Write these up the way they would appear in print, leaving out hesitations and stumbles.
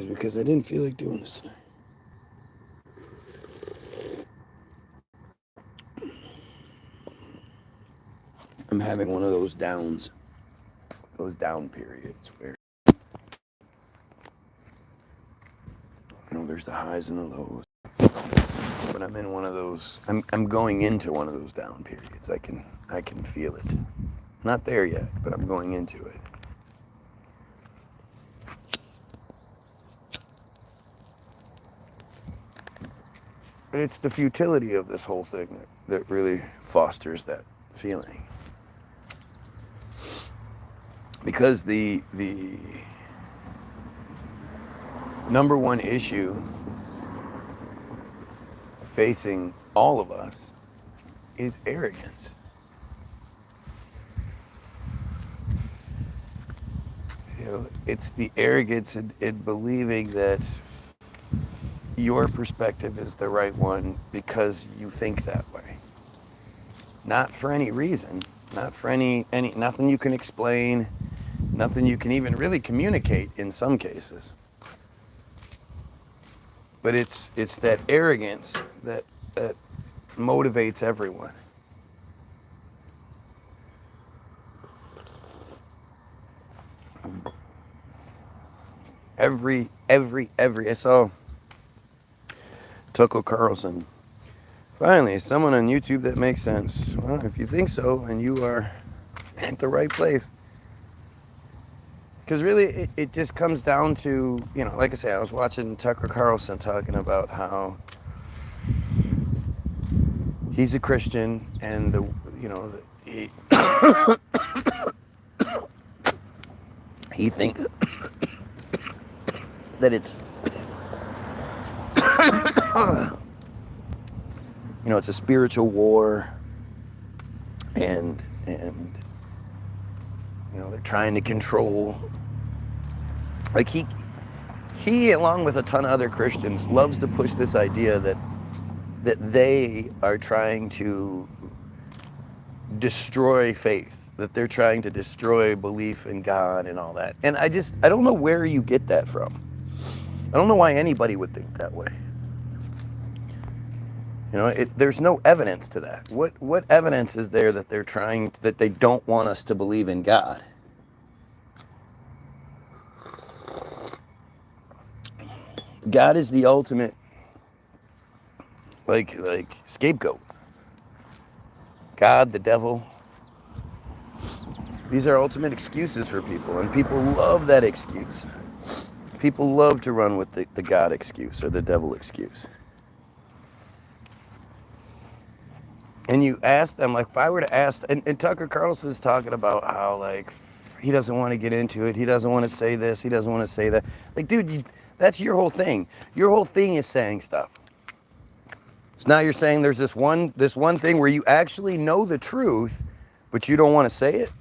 is because I didn't feel like doing this tonight. I'm having one of those down periods where, there's the highs and the lows. But I'm in one of those, I'm going into one of those down periods. I can feel it. Not there yet, but I'm going into it. But it's the futility of this whole thing that really fosters that feeling. Because the number one issue facing all of us is arrogance. It's the arrogance in believing that your perspective is the right one because you think that way. Not for any reason, not for any nothing you can explain, nothing you can even really communicate in some cases. But it's that arrogance that motivates everyone. Every I saw Tucker Carlson. Finally, someone on YouTube that makes sense. Well, if you think so, and you are at the right place. Because really, it just comes down to, like I say, I was watching Tucker Carlson talking about how he's a Christian and he thinks that it's it's a spiritual war, and they're trying to control. Like he along with a ton of other Christians loves to push this idea that they are trying to destroy faith, that they're trying to destroy belief in God and all that. And I don't know where you get that from. I don't know why anybody would think that way. There's no evidence to that. What evidence is there that that they don't want us to believe in God? God is the ultimate, like scapegoat. God, the devil. These are ultimate excuses for people, and people love that excuse. People love to run with the God excuse or the devil excuse. And you ask them, like, if I were to ask, and Tucker Carlson is talking about how, like, he doesn't want to get into it. He doesn't want to say this. He doesn't want to say that. Like, dude, that's your whole thing. Your whole thing is saying stuff. So now you're saying there's this one thing where you actually know the truth, but you don't want to say it.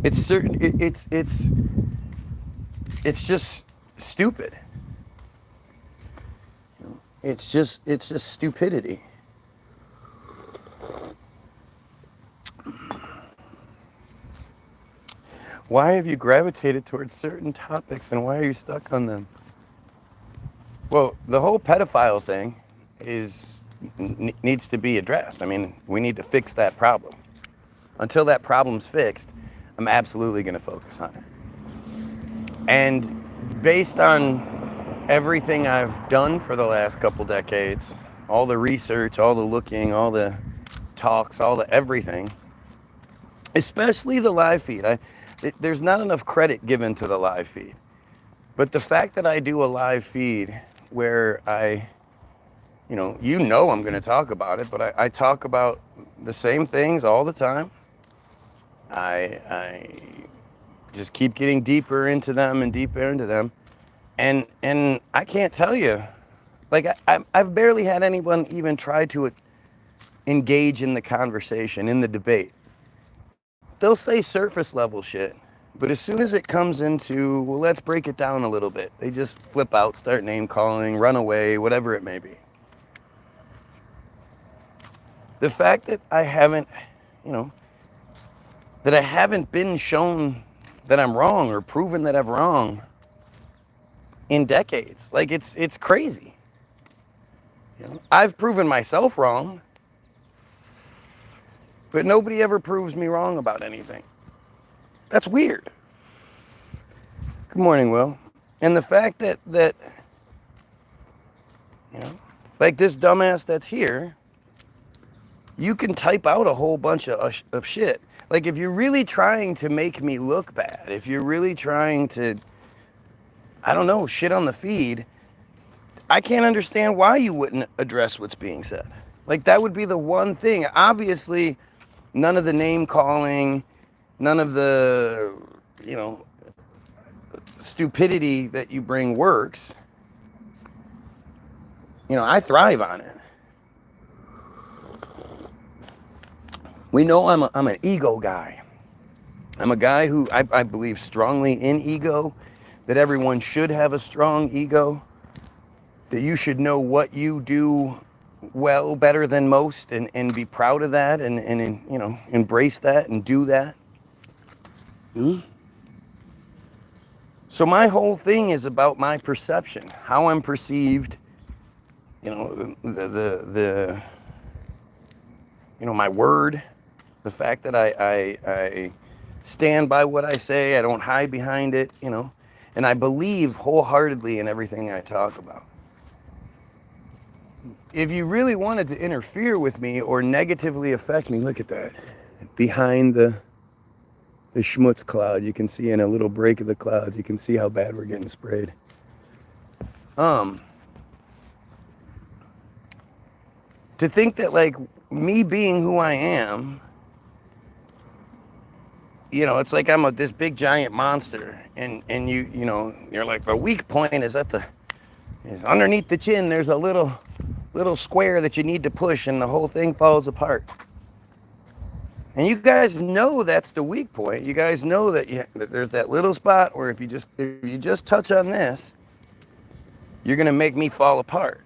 It's certain. It's just stupid. It's just stupidity. Why have you gravitated towards certain topics, and why are you stuck on them? Well, the whole pedophile thing needs to be addressed. I mean, we need to fix that problem. Until that problem's fixed, I'm absolutely going to focus on it. And based on everything I've done for the last couple decades, all the research, all the looking, all the talks, all the everything, especially the live feed. There's not enough credit given to the live feed. But the fact that I do a live feed where I'm going to talk about it, but I talk about the same things all the time. I just keep getting deeper into them and deeper into them. And I can't tell you, like, I've barely had anyone even try to engage in the conversation, in the debate. They'll say surface level shit, but as soon as it comes into, well, let's break it down a little bit, they just flip out, start name calling, run away, whatever it may be. The fact that I haven't been shown that I'm wrong or proven that I'm wrong in decades. Like, it's crazy. You know? I've proven myself wrong, but nobody ever proves me wrong about anything. That's weird. Good morning, Will. And the fact that you know, like this dumbass that's here, you can type out a whole bunch of shit. Like, if you're really trying to make me look bad, if you're really trying to, I don't know, shit on the feed, I can't understand why you wouldn't address what's being said. Like, that would be the one thing. Obviously, none of the name calling, none of the, you know, stupidity that you bring works. You know, I thrive on it. We know I'm an ego guy. I'm a guy who I believe strongly in ego, that everyone should have a strong ego, that you should know what you do well better than most, and be proud of that, and you know, embrace that and do that. So my whole thing is about my perception, how I'm perceived, you know, the you know, my word, the fact that I stand by what I say, I don't hide behind it, you know, and I believe wholeheartedly in everything I talk about. If you really wanted to interfere with me or negatively affect me, look at that. Behind the schmutz cloud, you can see in a little break of the clouds, you can see how bad we're getting sprayed. To think that, like, me being who I am, you know, it's like I'm this big giant monster, and you know, you're like, the weak point is is underneath the chin. There's a little square that you need to push, and the whole thing falls apart. And you guys know that's the weak point. You guys know that there's that little spot where if you just touch on this, you're gonna make me fall apart.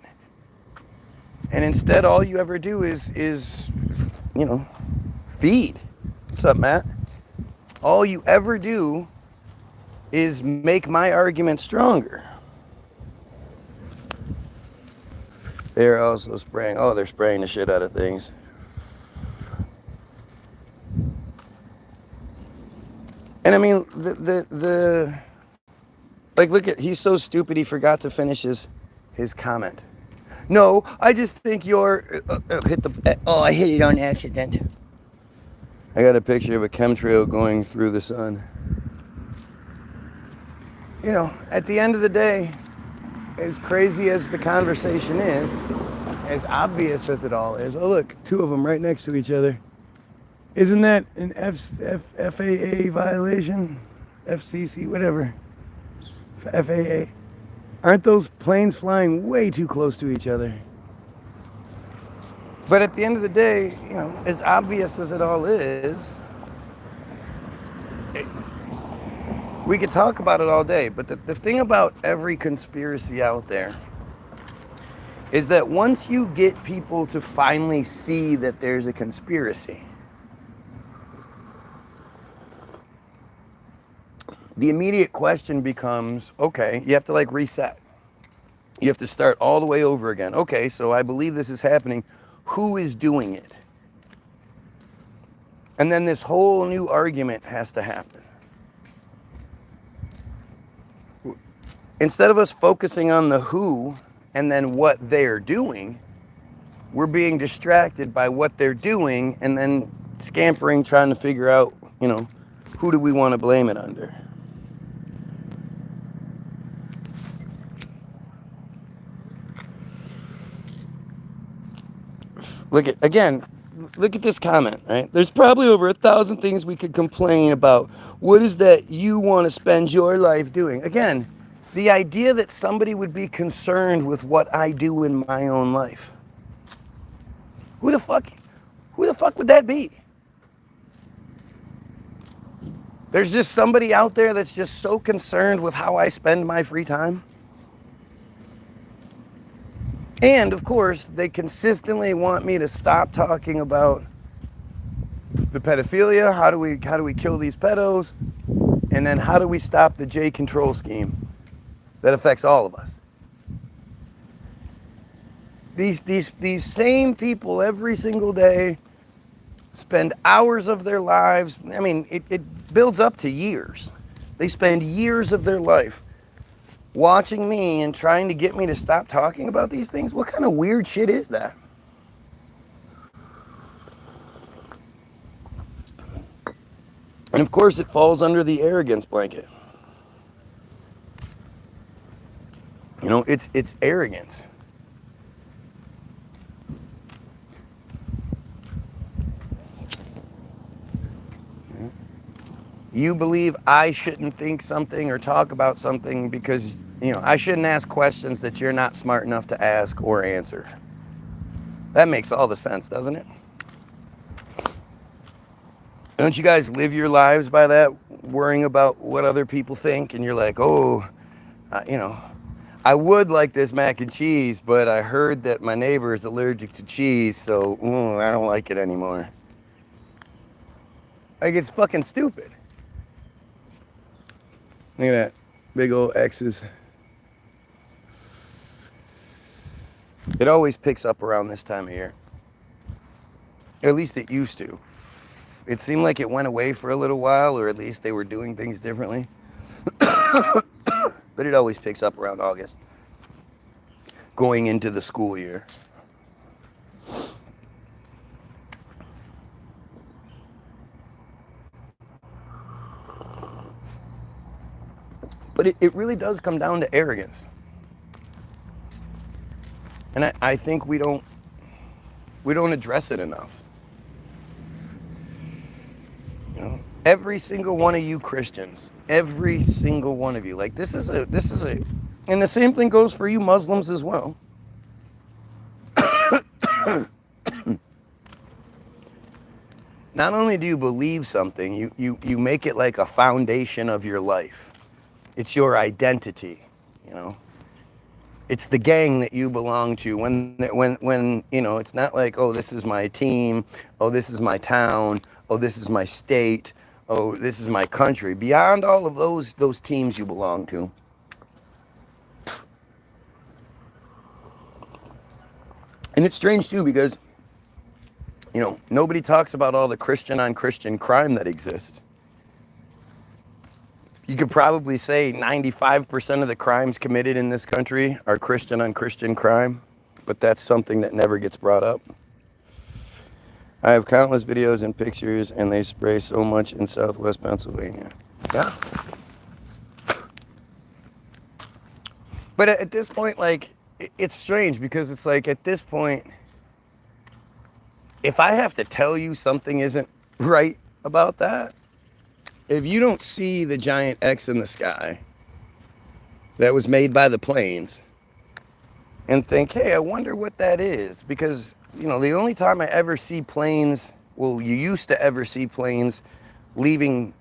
And instead, all you ever do is you know, feed. What's up, Matt? All you ever do is make my argument stronger. They're also spraying. Oh, they're spraying the shit out of things. And I mean, like, look at, he's so stupid he forgot to finish his comment. No, I just think you're, hit the, oh, I hit it on accident. I got a picture of a chemtrail going through the sun. You know, at the end of the day, as crazy as the conversation is, as obvious as it all is, oh look, two of them right next to each other. Isn't that an FAA violation? FCC, whatever. FAA. Aren't those planes flying way too close to each other? But at the end of the day, you know, as obvious as it all is, we could talk about it all day, but the thing about every conspiracy out there is that once you get people to finally see that there's a conspiracy, the immediate question becomes, okay, you have to like reset. You have to start all the way over again. Okay, so I believe this is happening. Who is doing it? And then this whole new argument has to happen. Instead of us focusing on the who and then what they're doing, we're being distracted by what they're doing and then scampering, trying to figure out, you know, who do we want to blame it under? Look at this comment, right? There's probably over 1,000 things we could complain about. What is that you want to spend your life doing? Again, the idea that somebody would be concerned with what I do in my own life. Who the fuck would that be? There's just somebody out there that's just so concerned with how I spend my free time. And of course, they consistently want me to stop talking about the pedophilia. How do we kill these pedos? And then how do we stop the J control scheme that affects all of us. These same people every single day spend hours of their lives. I mean, it builds up to years. They spend years of their life watching me and trying to get me to stop talking about these things. What kind of weird shit is that? And of course it falls under the arrogance blanket. You know, it's arrogance. You believe I shouldn't think something or talk about something because, you know, I shouldn't ask questions that you're not smart enough to ask or answer. That makes all the sense, doesn't it? Don't you guys live your lives by that, worrying about what other people think? And you're like, oh, you know, I would like this mac and cheese, but I heard that my neighbor is allergic to cheese, so I don't like it anymore. Like, it's fucking stupid. Look at that. Big old X's. It always picks up around this time of year. At least it used to. It seemed like it went away for a little while, or at least they were doing things differently. But it always picks up around August, going into the school year. But it really does come down to arrogance. And I think we don't address it enough. You know, every single one of you Christians, every single one of you, like this is a, and the same thing goes for you Muslims as well. Not only do you believe something, you make it like a foundation of your life. It's your identity, you know. It's the gang that you belong to. When you know, it's not like, oh, this is my team, oh, this is my town, oh, this is my state, oh, this is my country. Beyond all of those teams you belong to. And it's strange too because, you know, nobody talks about all the Christian on Christian crime that exists. You could probably say 95% of the crimes committed in this country are Christian on Christian crime, but that's something that never gets brought up. I have countless videos and pictures, and they spray so much in Southwest Pennsylvania. Yeah. But at this point, like, it's strange because it's like, at this point, if I have to tell you something isn't right about that, if you don't see the giant X in the sky that was made by the planes and think, hey, I wonder what that is, because, you know, the only time I ever see planes, well, you used to ever see planes leaving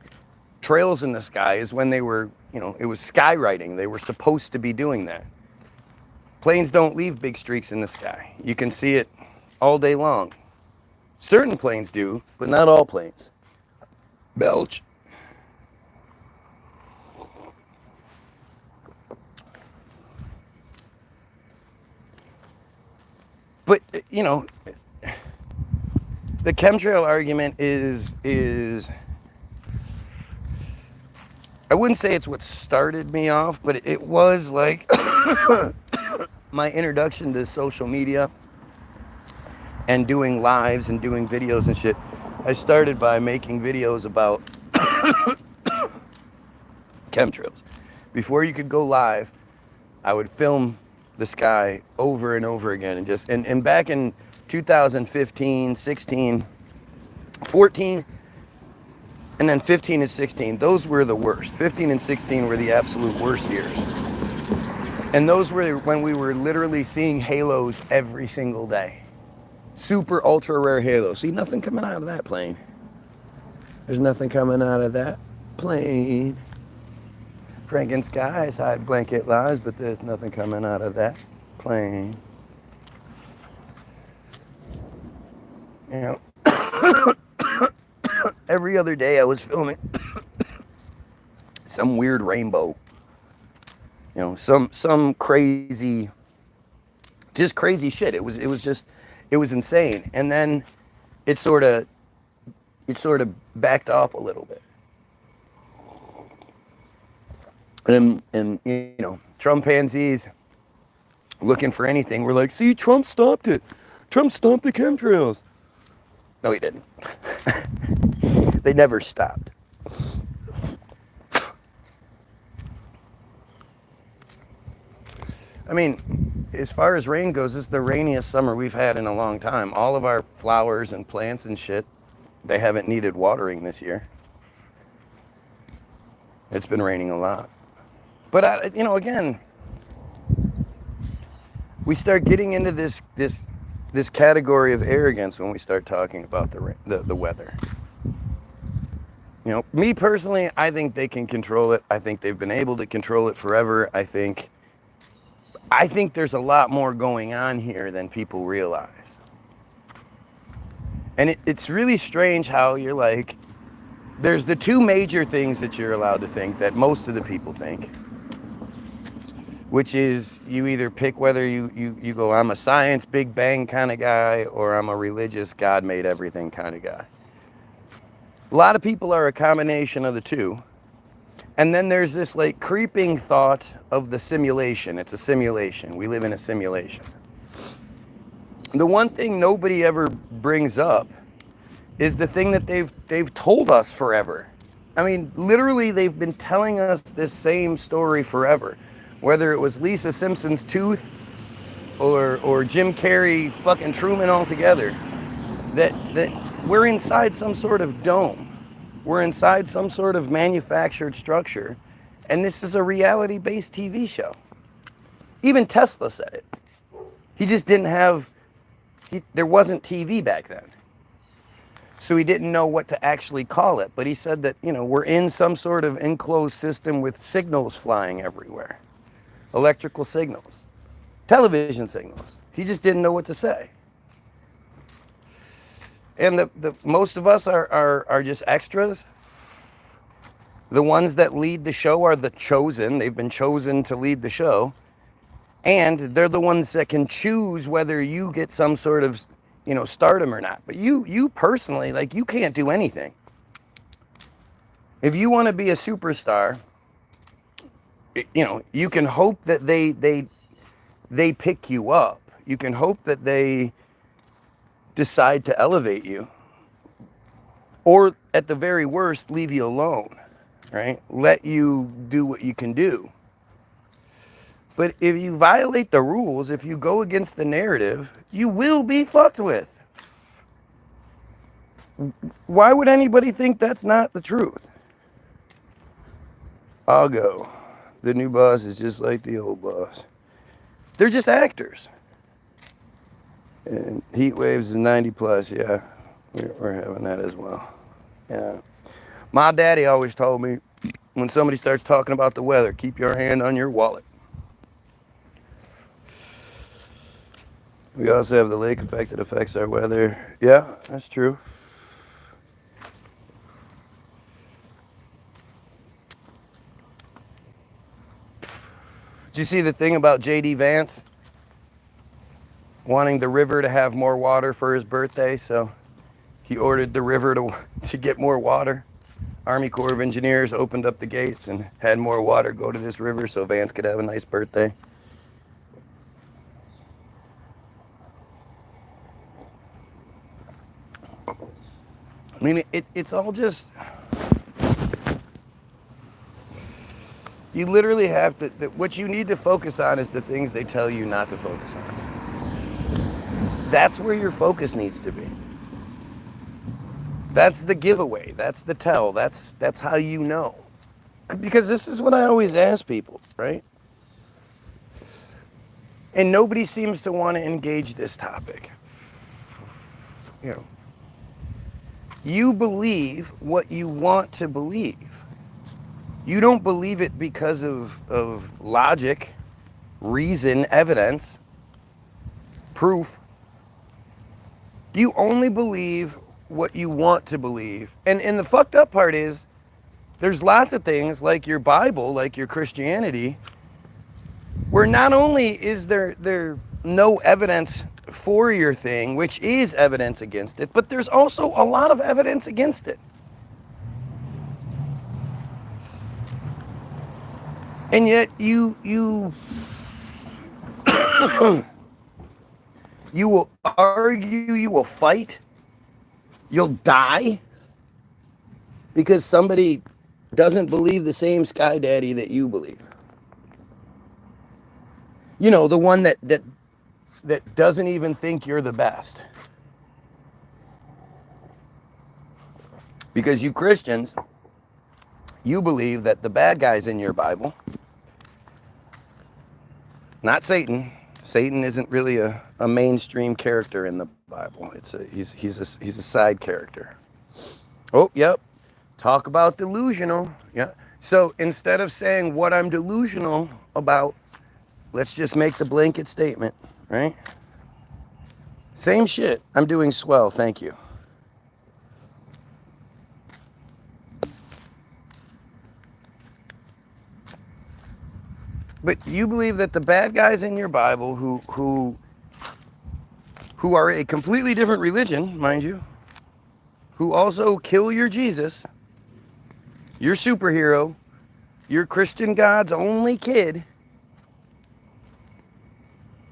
trails in the sky is when they were, you know, it was skywriting. They were supposed to be doing that. Planes don't leave big streaks in the sky. You can see it all day long. Certain planes do, but not all planes. Belch. But, you know, the chemtrail argument is, I wouldn't say it's what started me off, but it was like my introduction to social media and doing lives and doing videos and shit. I started by making videos about chemtrails. Before you could go live, I would film the sky over and over again, and just and back in 2015, 16, 14, and then 15 and 16, those were the worst. 15 and 16 were the absolute worst years. And those were when we were literally seeing halos every single day. Super ultra rare halos. See, nothing coming out of that plane. There's nothing coming out of that plane. Franken skies hide blanket lies, but there's nothing coming out of that plane. You know, every other day I was filming some weird rainbow. You know, some crazy, just crazy shit. It was insane. And then it sort of backed off a little bit. And you know, Trumpanzees looking for anything. We're like, see, Trump stopped it. Trump stopped the chemtrails. No, he didn't. They never stopped. I mean, as far as rain goes, this is the rainiest summer we've had in a long time. All of our flowers and plants and shit, they haven't needed watering this year. It's been raining a lot. But, you know, again, we start getting into this category of arrogance when we start talking about the weather. You know, me personally, I think they can control it. I think they've been able to control it forever. I think there's a lot more going on here than people realize. And it's really strange how you're like, there's the two major things that you're allowed to think that most of the people think, which is you either pick whether you go, I'm a science Big Bang kind of guy, or I'm a religious God made everything kind of guy. A lot of people are a combination of the two. And then there's this like creeping thought of the simulation. It's a simulation. We live in a simulation. The one thing nobody ever brings up is the thing that they've told us forever. I mean, literally they've been telling us this same story forever. Whether it was Lisa Simpson's tooth or Jim Carrey fucking Truman altogether. That we're inside some sort of dome. We're inside some sort of manufactured structure, and this is a reality-based TV show. Even Tesla said it. He just didn't have, there wasn't TV back then. So he didn't know what to actually call it, but he said that, you know, we're in some sort of enclosed system with signals flying everywhere. Electrical signals, television signals. He just didn't know what to say. And the most of us are just extras. The ones that lead the show are the chosen. They've been chosen to lead the show. And they're the ones that can choose whether you get some sort of, you know, stardom or not. But you personally, like, you can't do anything. If you want to be a superstar, you know, you can hope that they pick you up. You can hope that they decide to elevate you, or at the very worst, leave you alone, right? Let you do what you can do. But if you violate the rules, if you go against the narrative, you will be fucked with. Why would anybody think that's not the truth? I'll go. The new boss is just like the old boss. They're just actors. And heat waves of 90 plus, yeah, we're having that as well. Yeah. My daddy always told me, when somebody starts talking about the weather, keep your hand on your wallet. We also have the lake effect that affects our weather. Yeah, that's true. Did you see the thing about J.D. Vance wanting the river to have more water for his birthday, so he ordered the river to get more water? Army Corps of Engineers opened up the gates and had more water go to this river so Vance could have a nice birthday. I mean, it's all just, you literally have to, what you need to focus on is the things they tell you not to focus on. That's where your focus needs to be. That's the giveaway. That's the tell. That's how you know. Because this is what I always ask people, right? And nobody seems to want to engage this topic. You know, you believe what you want to believe. You don't believe it because of logic, reason, evidence, proof. You only believe what you want to believe. And the fucked up part is, there's lots of things like your Bible, like your Christianity, where not only is there no evidence for your thing, which is evidence against it, but there's also a lot of evidence against it. And yet you you will argue, you will fight, you'll die because somebody doesn't believe the same Sky Daddy that you believe. You know, the one that doesn't even think you're the best. Because you Christians, you believe that the bad guys in your Bible, not Satan. Satan isn't really a mainstream character in the Bible. He's a side character. Oh, yep. Talk about delusional. Yeah. So instead of saying what I'm delusional about, let's just make the blanket statement, right? Same shit. I'm doing swell, thank you. But you believe that the bad guys in your Bible who are a completely different religion, mind you, who also kill your Jesus, your superhero, your Christian God's only kid,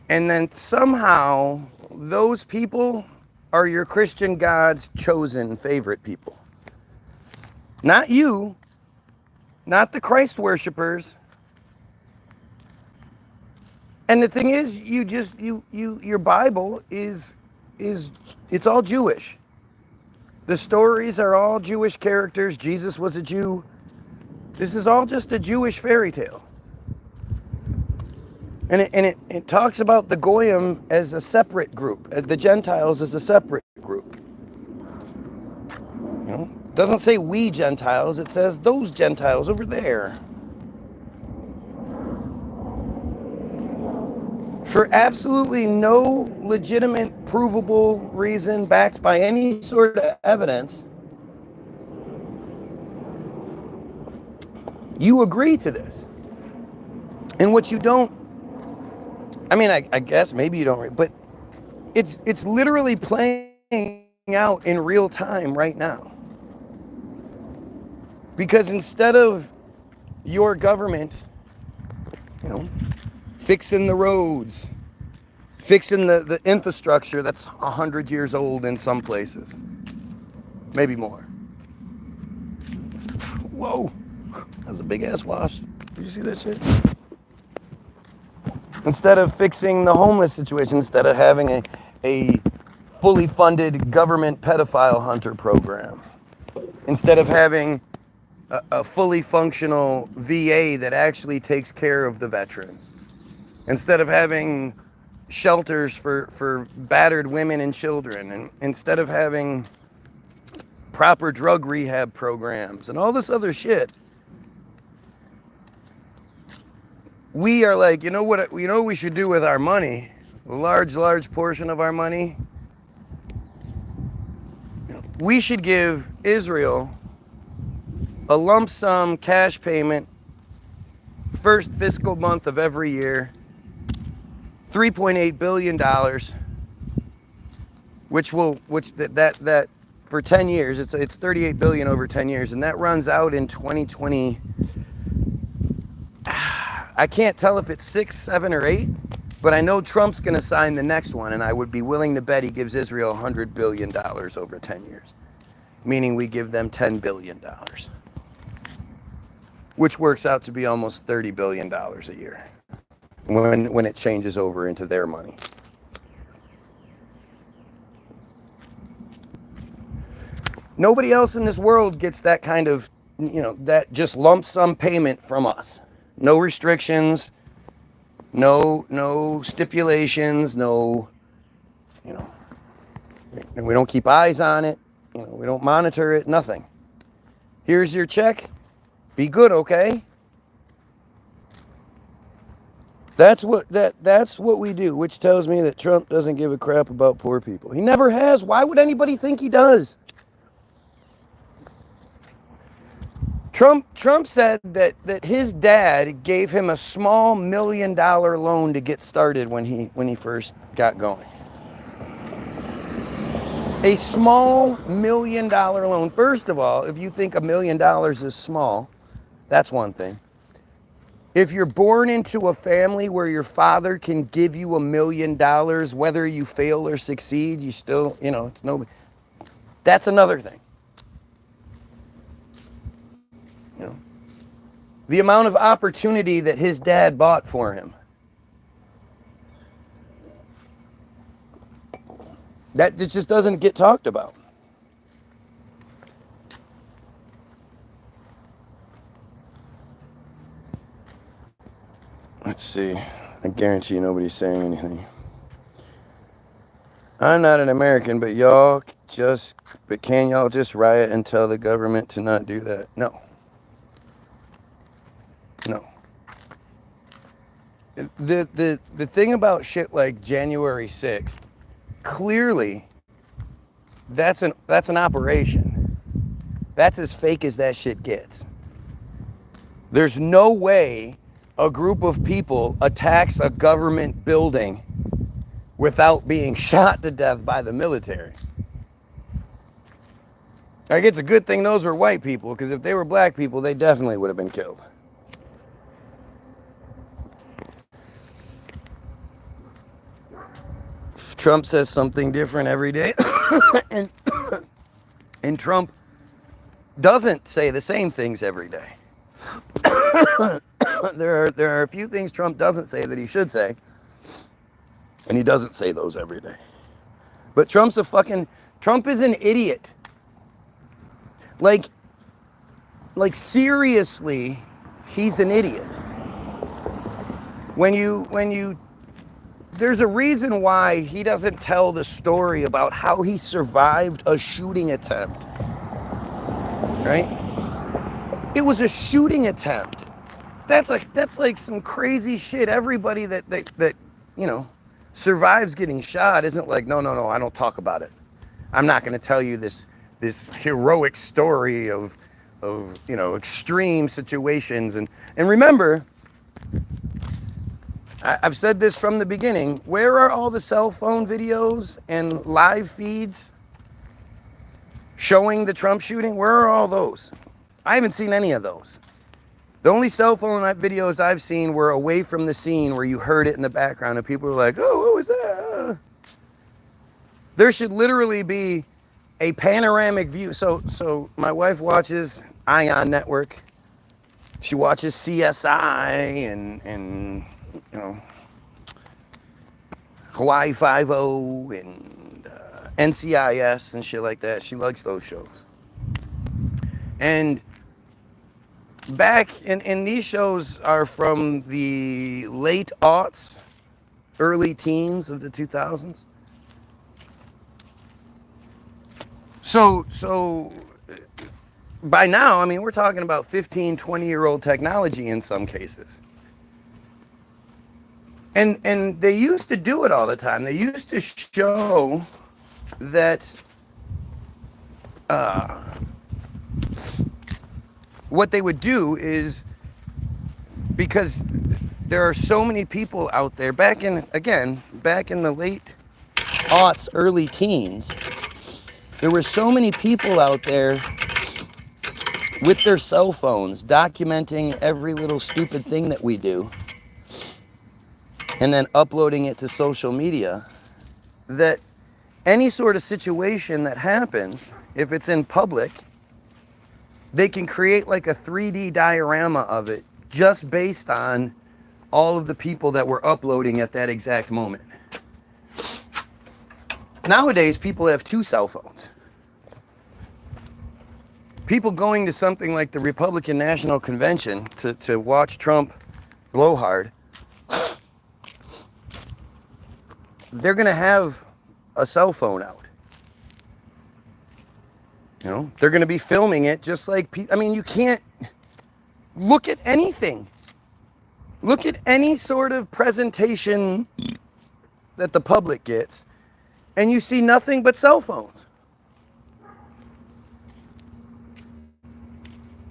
and then somehow those people are your Christian God's chosen favorite people. Not you, not the Christ worshipers. And the thing is, your Bible is it's all Jewish. The stories are all Jewish characters. Jesus was a Jew. This is all just a Jewish fairy tale. And it talks about the Goyim as a separate group, as the Gentiles as a separate group. You know, it doesn't say we Gentiles, it says those Gentiles over there. For absolutely no legitimate, provable reason backed by any sort of evidence, you agree to this. And what you don't, I mean, I guess maybe you don't, but it's literally playing out in real time right now. Because instead of your government, you know, fixing the roads, fixing the infrastructure that's 100 years old in some places, maybe more. Whoa, that's a big ass wasp. Did you see that shit? Instead of fixing the homeless situation, instead of having a fully funded government pedophile hunter program, instead of having a fully functional VA that actually takes care of the veterans, instead of having shelters for battered women and children, and instead of having proper drug rehab programs and all this other shit, we are like, you know what we should do with our money, a large portion of our money? We should give Israel a lump sum cash payment first fiscal month of every year, $3.8 billion, which for 10 years, it's 38 billion over 10 years, and that runs out in 2020. I can't tell if it's 6, 7, or 8, but I know Trump's going to sign the next one, and I would be willing to bet he gives Israel $100 billion over 10 years, meaning we give them $10 billion, which works out to be almost $30 billion a year when it changes over into their money. Nobody else in this world gets that kind of, that just lump sum payment from us. No restrictions, no stipulations, and we don't keep eyes on it, we don't monitor it, nothing. Here's your check, be good, okay? That's what we do, which tells me that Trump doesn't give a crap about poor people. He never has. Why would anybody think he does? Trump said that his dad gave him a small $1 million loan to get started when he first got going. A small $1 million loan. First of all, if you think $1 million is small, that's one thing. If you're born into a family where your father can give you $1 million, whether you fail or succeed, you still, it's no. That's another thing. The amount of opportunity that his dad bought for him. That just doesn't get talked about. Let's see. I guarantee you nobody's saying anything. I'm not an American, but can y'all just riot and tell the government to not do that? No. No. The thing about shit like January 6th, clearly that's an operation. That's as fake as that shit gets. There's no way a group of people attacks a government building without being shot to death by the military. Like, it's a good thing those were white people, because if they were black people, they definitely would have been killed. Trump says something different every day, and Trump doesn't say the same things every day. There are a few things Trump doesn't say that he should say, and he doesn't say those every day. But Trump is an idiot. Like seriously, he's an idiot. There's a reason why he doesn't tell the story about how he survived a shooting attempt. Right? It was a shooting attempt. That's like some crazy shit. Everybody that survives getting shot isn't like, no, I don't talk about it. I'm not going to tell you this heroic story of extreme situations. And remember, I've said this from the beginning. Where are all the cell phone videos and live feeds showing the Trump shooting? Where are all those? I haven't seen any of those. The only cell phone videos I've seen were away from the scene, where you heard it in the background and people were like, oh, what was that? There should literally be a panoramic view. So my wife watches Ion Network. She watches CSI and Hawaii Five-0 and NCIS and shit like that. She likes those shows. And and these shows are from the late aughts, early teens of the 2000s. So by now, I mean, we're talking about 15, 20-year-old technology in some cases. And they used to do it all the time. They used to show that what they would do is, because there are so many people out there, back in the late aughts, early teens, there were so many people out there with their cell phones documenting every little stupid thing that we do and then uploading it to social media, that any sort of situation that happens, if it's in public, they can create like a 3D diorama of it just based on all of the people that were uploading at that exact moment. Nowadays, people have 2 cell phones. People going to something like the Republican National Convention to watch Trump blow hard, they're going to have a cell phone out. They're going to be filming it just like you can't look at anything. Look at any sort of presentation that the public gets, and you see nothing but cell phones.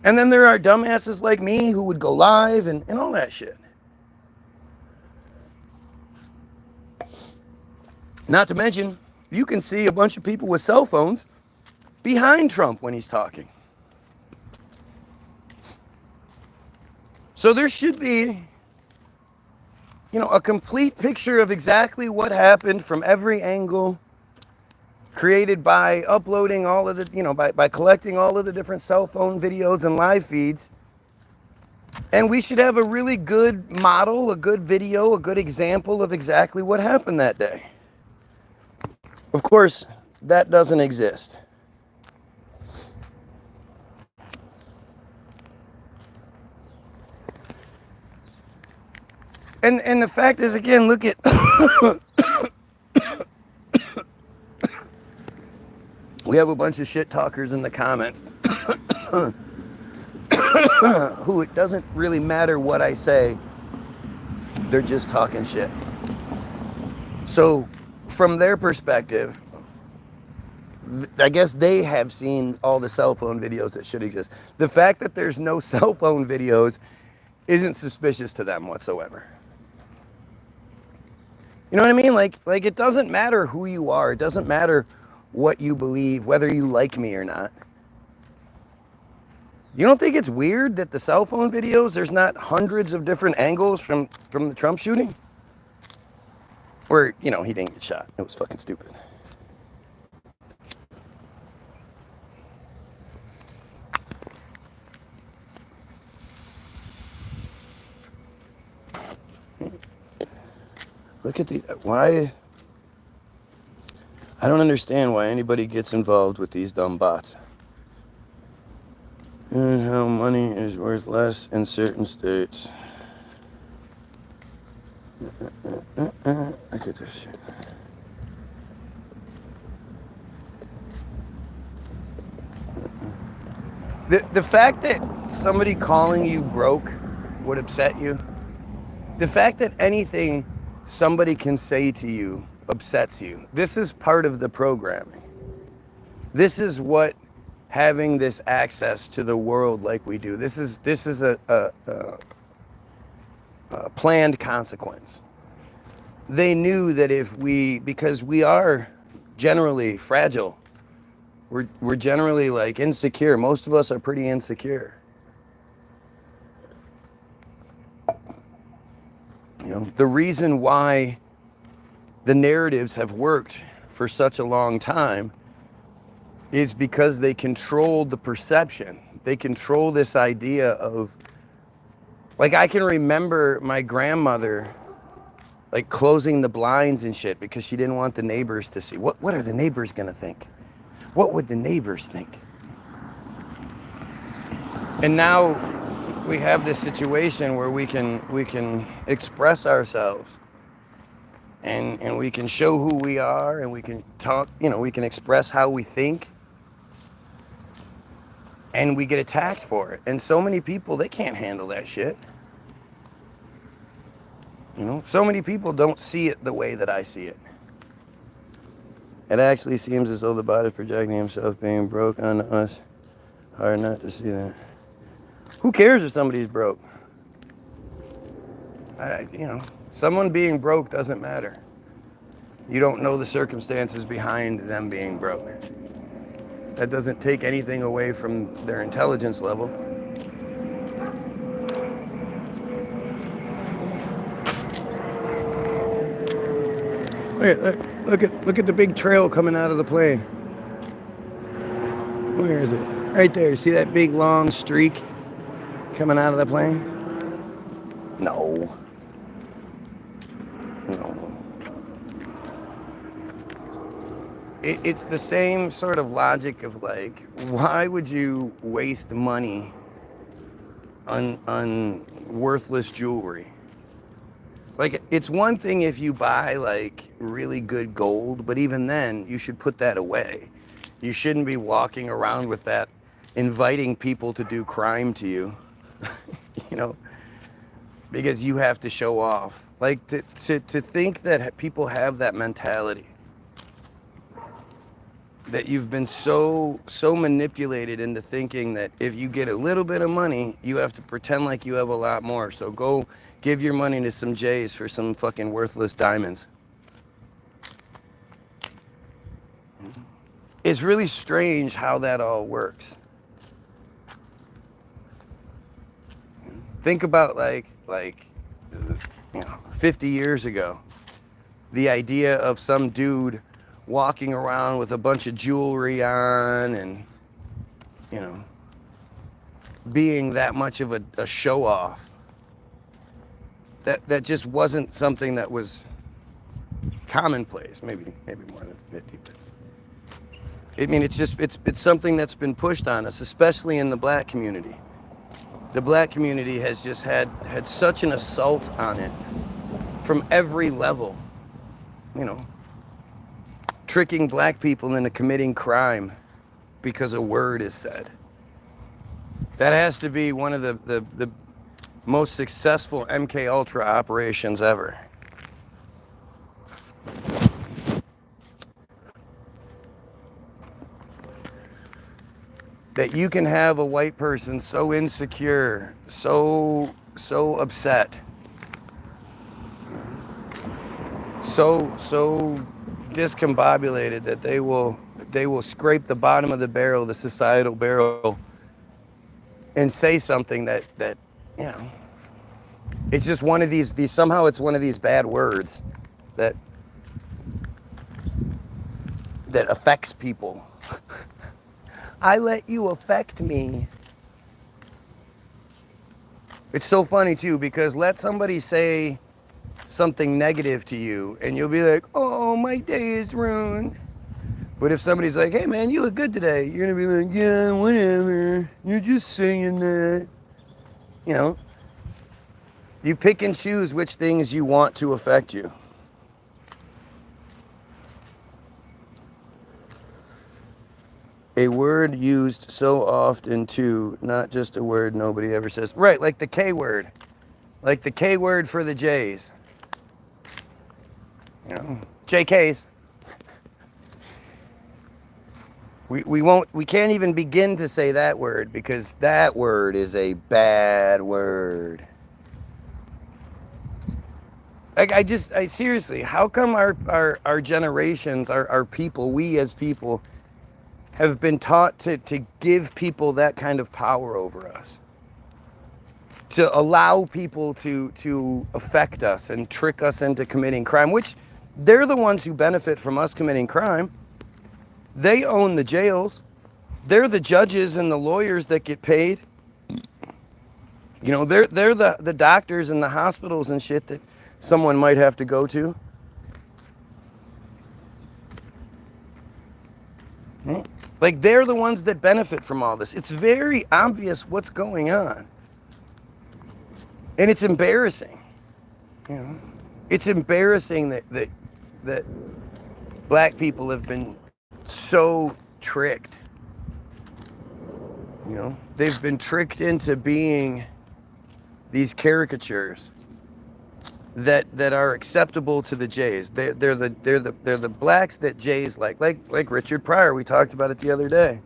And then there are dumbasses like me who would go live and all that shit. Not to mention, you can see a bunch of people with cell phones behind Trump when he's talking. So there should be, a complete picture of exactly what happened from every angle, created by uploading all of the, by collecting all of the different cell phone videos and live feeds. And we should have a really good model, a good video, a good example of exactly what happened that day. Of course, that doesn't exist. And the fact is, again, look at we have a bunch of shit talkers in the comments who it doesn't really matter what I say, they're just talking shit. So from their perspective, I guess they have seen all the cell phone videos that should exist. The fact that there's no cell phone videos isn't suspicious to them whatsoever. You know what I mean? Like it doesn't matter who you are. It doesn't matter what you believe, whether you like me or not. You don't think it's weird that the cell phone videos, there's not hundreds of different angles from the Trump shooting? Or, he didn't get shot. It was fucking stupid. Look at why, I don't understand why anybody gets involved with these dumb bots. And how money is worth less in certain states. Look at this shit. The fact that somebody calling you broke would upset you. The fact that anything somebody can say to you upsets you. This is part of the programming. This is what having this access to the world like we do. This is a planned consequence. They knew that because we are generally fragile, we're generally like insecure. Most of us are pretty insecure. The reason why the narratives have worked for such a long time is because they control the perception. They control this idea of, like, I can remember my grandmother, like, closing the blinds and shit because she didn't want the neighbors to see. What are the neighbors gonna think? What would the neighbors think? And now we have this situation where we can express ourselves and we can show who we are and we can talk, we can express how we think. And we get attacked for it. And so many people, they can't handle that shit. So many people don't see it the way that I see it. It actually seems as though the bot is projecting himself being broke onto us. Hard not to see that. Who cares if somebody's broke? Someone being broke doesn't matter. You don't know the circumstances behind them being broke. That doesn't take anything away from their intelligence level. Look at the big trail coming out of the plane. Where is it? Right there. See that big long streak coming out of the plane? No. It's the same sort of logic of, like, why would you waste money on worthless jewelry? Like, it's one thing if you buy, like, really good gold, but even then, you should put that away. You shouldn't be walking around with that, inviting people to do crime to you, because you have to show off. Like, to think that people have that mentality. that you've been so manipulated into thinking that if you get a little bit of money, you have to pretend like you have a lot more. So go give your money to some Jays for some fucking worthless diamonds. It's really strange how that all works. Think about like 50 years ago, the idea of some dude walking around with a bunch of jewelry on and, being that much of a show off. That just wasn't something that was commonplace. Maybe more than 50. But I mean, it's something that's been pushed on us, especially in the black community. The black community has just had such an assault on it from every level. Tricking black people into committing crime because a word is said. That has to be one of the most successful MK Ultra operations ever. That you can have a white person so insecure, so upset, so discombobulated that they will scrape the bottom of the barrel, the societal barrel, and say something that it's just one of these somehow it's one of these bad words that affects people. I let you affect me. It's so funny too, because let somebody say something negative to you and you'll be like, oh, my day is ruined. But if somebody's like, hey man, you look good today, you're gonna be like, yeah, whatever, you're just saying that. You pick and choose which things you want to affect you. A word used so often too, not just a word nobody ever says. Right, like the K word. Like the K word for the J's. JKs. We can't even begin to say that word because that word is a bad word. I seriously, how come our generations, our people, we as people, have been taught to give people that kind of power over us? To allow people to affect us and trick us into committing crime, which they're the ones who benefit from us committing crime. They own the jails. They're the judges and the lawyers that get paid. They're the doctors and the hospitals and shit that someone might have to go to. Like, they're the ones that benefit from all this. It's very obvious what's going on. And it's embarrassing. It's embarrassing that black people have been so tricked. They've been tricked into being these caricatures that are acceptable to the Jays. They're the blacks that Jays like Richard Pryor. We talked about it the other day.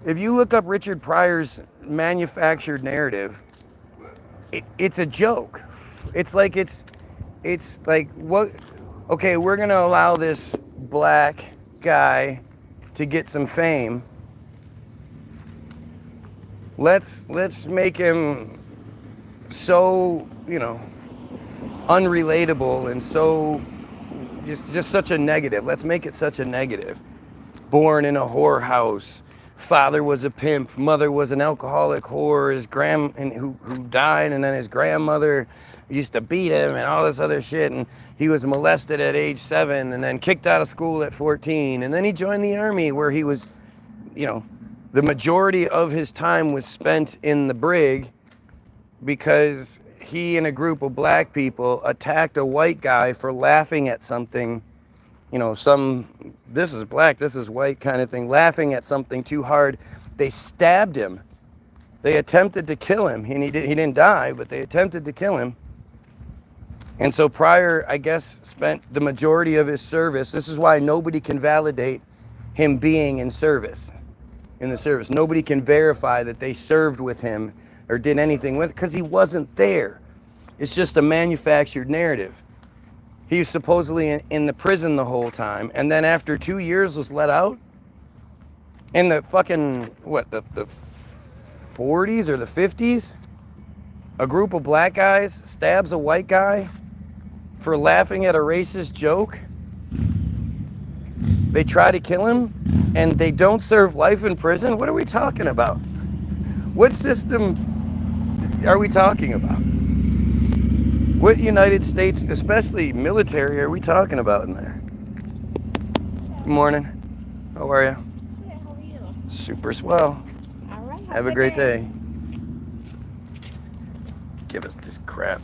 If you look up Richard Pryor's manufactured narrative, it's a joke. It's like what? Okay, we're gonna allow this black guy to get some fame. Let's make him so unrelatable and so just such a negative. Let's make it such a negative. Born in a whorehouse. Father was a pimp, mother was an alcoholic whore, who died, and then his grandmother used to beat him and all this other shit, and he was molested at age 7 and then kicked out of school at 14, and then he joined the army where he was, the majority of his time was spent in the brig because he and a group of black people attacked a white guy for laughing at something, this is black, this is white kind of thing, laughing at something too hard. They stabbed him. They attempted to kill him. He didn't die, but they attempted to kill him. And so Pryor, I guess, spent the majority of his service. This is why nobody can validate him being in service, in the service. Nobody can verify that they served with him or did anything with it because he wasn't there. It's just a manufactured narrative. He was supposedly in the prison the whole time, and then after 2 years was let out. In the fucking, what, the 40s or the 50s? A group of black guys stabs a white guy for laughing at a racist joke. They try to kill him, and they don't serve life in prison? What are we talking about? What system are we talking about? What United States, especially military, are we talking about in there? Good morning. How are you? Yeah, how are you? Super swell. All right. Have a great day. Give us this crap.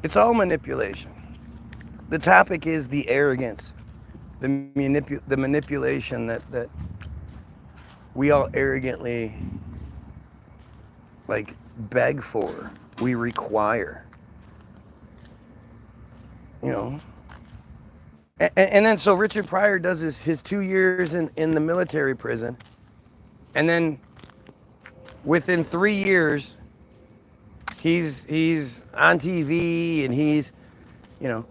It's all manipulation. The topic is the arrogance, the manipulation that we all arrogantly like beg for, we require, you know. And then so Richard Pryor does his 2 years in the military prison, and then within 3 years he's on TV, and he's a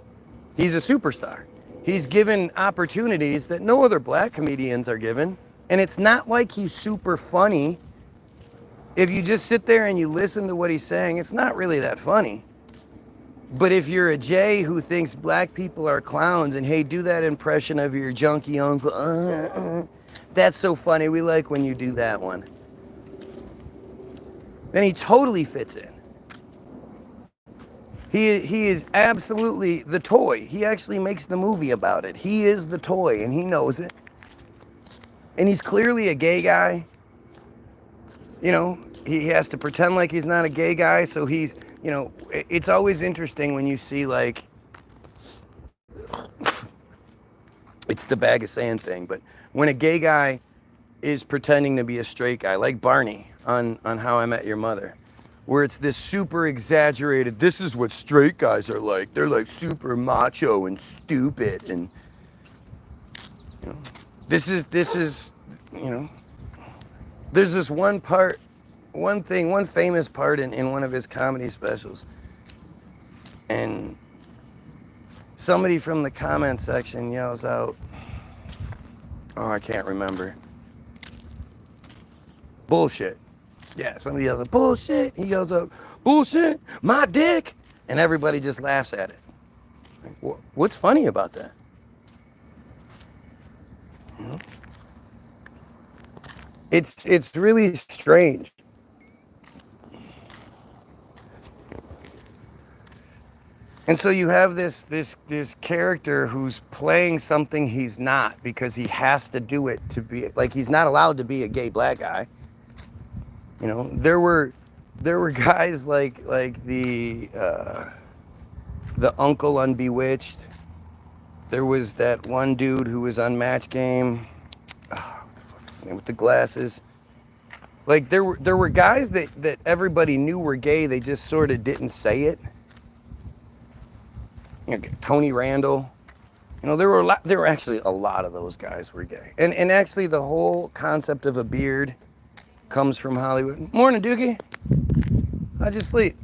superstar. He's given opportunities that no other black comedians are given, and it's not like he's super funny. If you just sit there and you listen to what he's saying, it's not really that funny. But if you're a Jay who thinks black people are clowns, and hey, do that impression of your junkie uncle, that's so funny, we like when you do that one, then he totally fits in. He is absolutely the toy. He actually makes the movie about it. He is the toy, and he knows it. And he's clearly a gay guy. You know, he has to pretend like he's not a gay guy, so he's, you know, it's always interesting when you see, like, it's the bag of sand thing, but when a gay guy is pretending to be a straight guy, like Barney on How I Met Your Mother, where it's this super exaggerated, this is what straight guys are like. They're like super macho and stupid, and, you know, this is, you know, there's this one famous part in one of his comedy specials. And somebody from the comment section yells out, oh, I can't remember. Bullshit. Yeah, somebody yells out, bullshit. He yells out, bullshit, my dick. And everybody just laughs at it. Like, what's funny about that? You know? It's really strange. And so you have this character who's playing something he's not, because he has to do it to be, like, he's not allowed to be a gay black guy. You know, there were guys like the uncle on Bewitched. There was that one dude who was on Match Game. What the fuck is his name, with the glasses? Like, there were guys that everybody knew were gay, they just sort of didn't say it. You know, Tony Randall. You know, there were actually a lot of those guys were gay. And actually the whole concept of a beard comes from Hollywood. Morning, Dookie. How'd you sleep?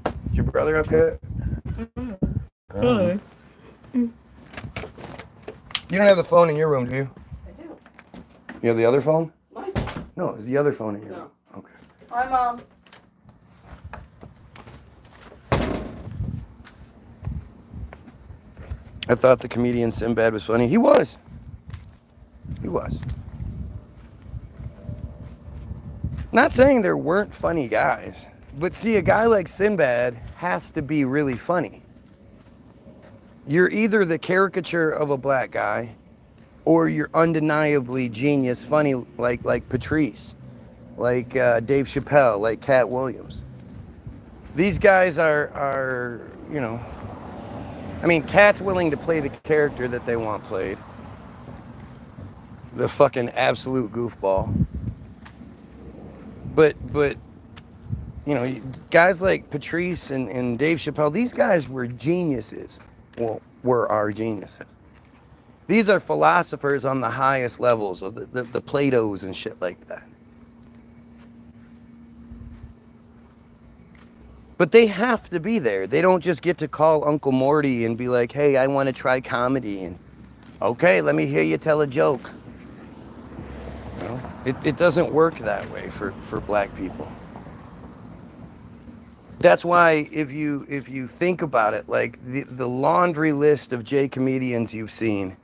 Is your brother up yet? Hi. You don't have the phone in your room, do you? I do. You have the other phone? My phone? No, it's the other phone in your No. room. Okay. Hi, Mom. I thought the comedian Sinbad was funny. He was. He was. Not saying there weren't funny guys, but see, a guy like Sinbad has to be really funny. You're either the caricature of a black guy, or you're undeniably genius funny, like Patrice, like Dave Chappelle, like Cat Williams. These guys are, you know, I mean, Cat's willing to play the character that they want played. the fucking absolute goofball. But you know, guys like Patrice and Dave Chappelle, these guys were geniuses. Well, are geniuses. These are philosophers on the highest levels of the Platos and shit like that. But they have to be there. They don't just get to call Uncle Morty and be like, hey, I want to try comedy. And okay, let me hear you tell a joke. You know, it doesn't work that way for black people. That's why if you think about it, like the laundry list of J comedians you've seen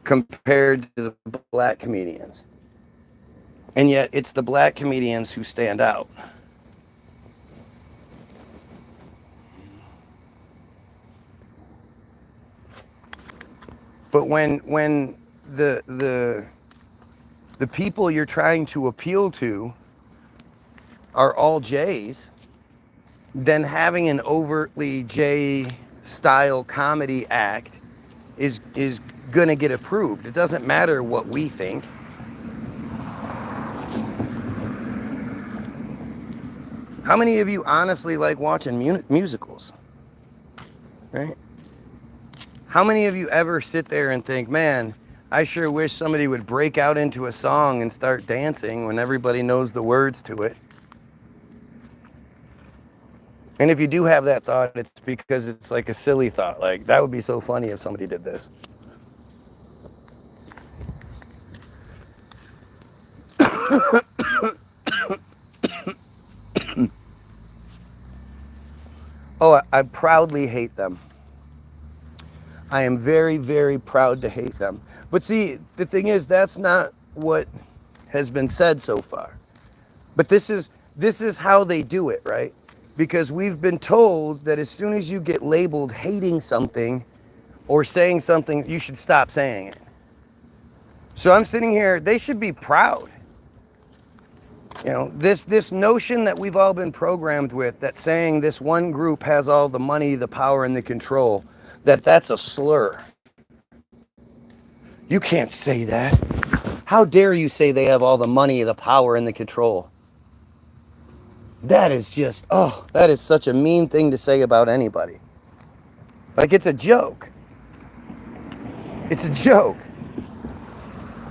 compared to the black comedians. And yet it's the black comedians who stand out. But when the people you're trying to appeal to are all J's, then having an overtly J style comedy act is gonna get approved. It doesn't matter what we think. How many of you honestly like watching musicals? Right? How many of you ever sit there and think, man, I sure wish somebody would break out into a song and start dancing when everybody knows the words to it? And if you do have that thought, it's because it's like a silly thought. Like, that would be so funny if somebody did this. Oh, I proudly hate them. I am very, very proud to hate them. But see, the thing is, that's not what has been said so far. But this is how they do it, right? Because we've been told that as soon as you get labeled hating something or saying something, you should stop saying it. So I'm sitting here, they should be proud. You know, this notion that we've all been programmed with, that saying this one group has all the money, the power, and the control, that's a slur. You can't say that. How dare you say they have all the money, the power, and the control? That is just, oh, that is such a mean thing to say about anybody. Like, it's a joke. It's a joke.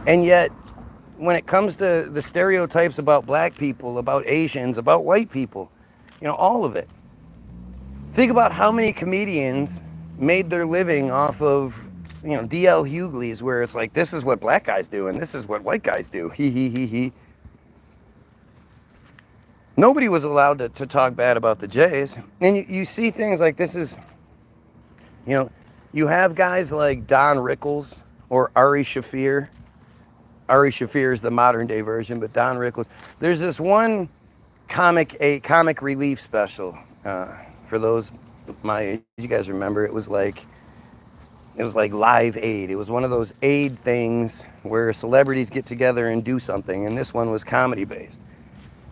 And yet, when it comes to the stereotypes about black people, about Asians, about white people, you know, all of it. Think about how many comedians made their living off of, you know, D.L. Hughley's, where it's like, this is what black guys do and this is what white guys do. He, he. Nobody was allowed to talk bad about the Jays. And you see things like this is, you know, you have guys like Don Rickles or Ari Shaffir. Ari Shaffir is the modern day version, but Don Rickles. There's this one comic relief special. For those my age, you guys remember, it was like Live Aid. It was one of those aid things where celebrities get together and do something, and this one was comedy based.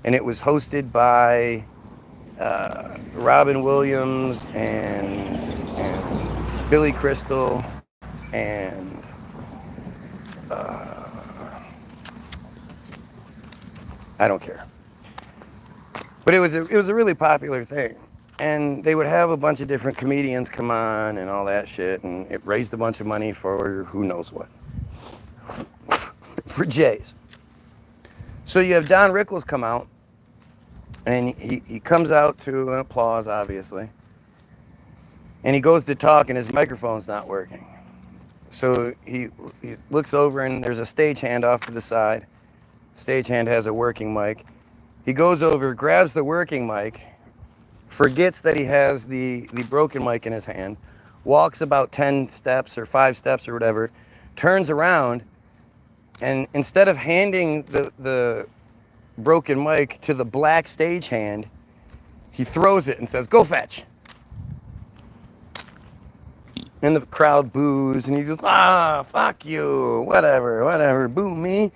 And it was hosted by Robin Williams and Billy Crystal and I don't care. But it was a really popular thing. And they would have a bunch of different comedians come on and all that shit, and it raised a bunch of money for who knows what. For Jays. So you have Don Rickles come out, and he comes out to an applause, obviously. And he goes to talk, and his microphone's not working. So he looks over, and there's a stagehand off to the side. Stagehand has a working mic. He goes over, grabs the working mic, forgets that he has the broken mic in his hand, walks about 10 steps or 5 steps or whatever, turns around, and instead of handing the broken mic to the black stagehand, he throws it and says, "Go fetch." And the crowd boos, and he goes, "Ah, fuck you, whatever, boo me.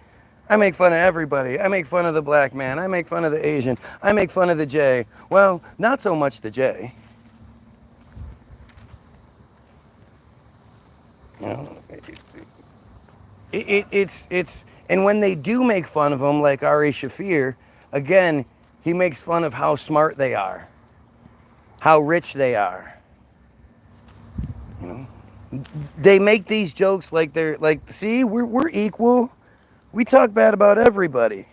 I make fun of everybody. I make fun of the black man. I make fun of the Asian. I make fun of the J." Well, not so much the J. You know, And when they do make fun of him, like Ari Shafir, again, he makes fun of how smart they are, how rich they are. You know, they make these jokes like they're like, see, we're equal. We talk bad about everybody,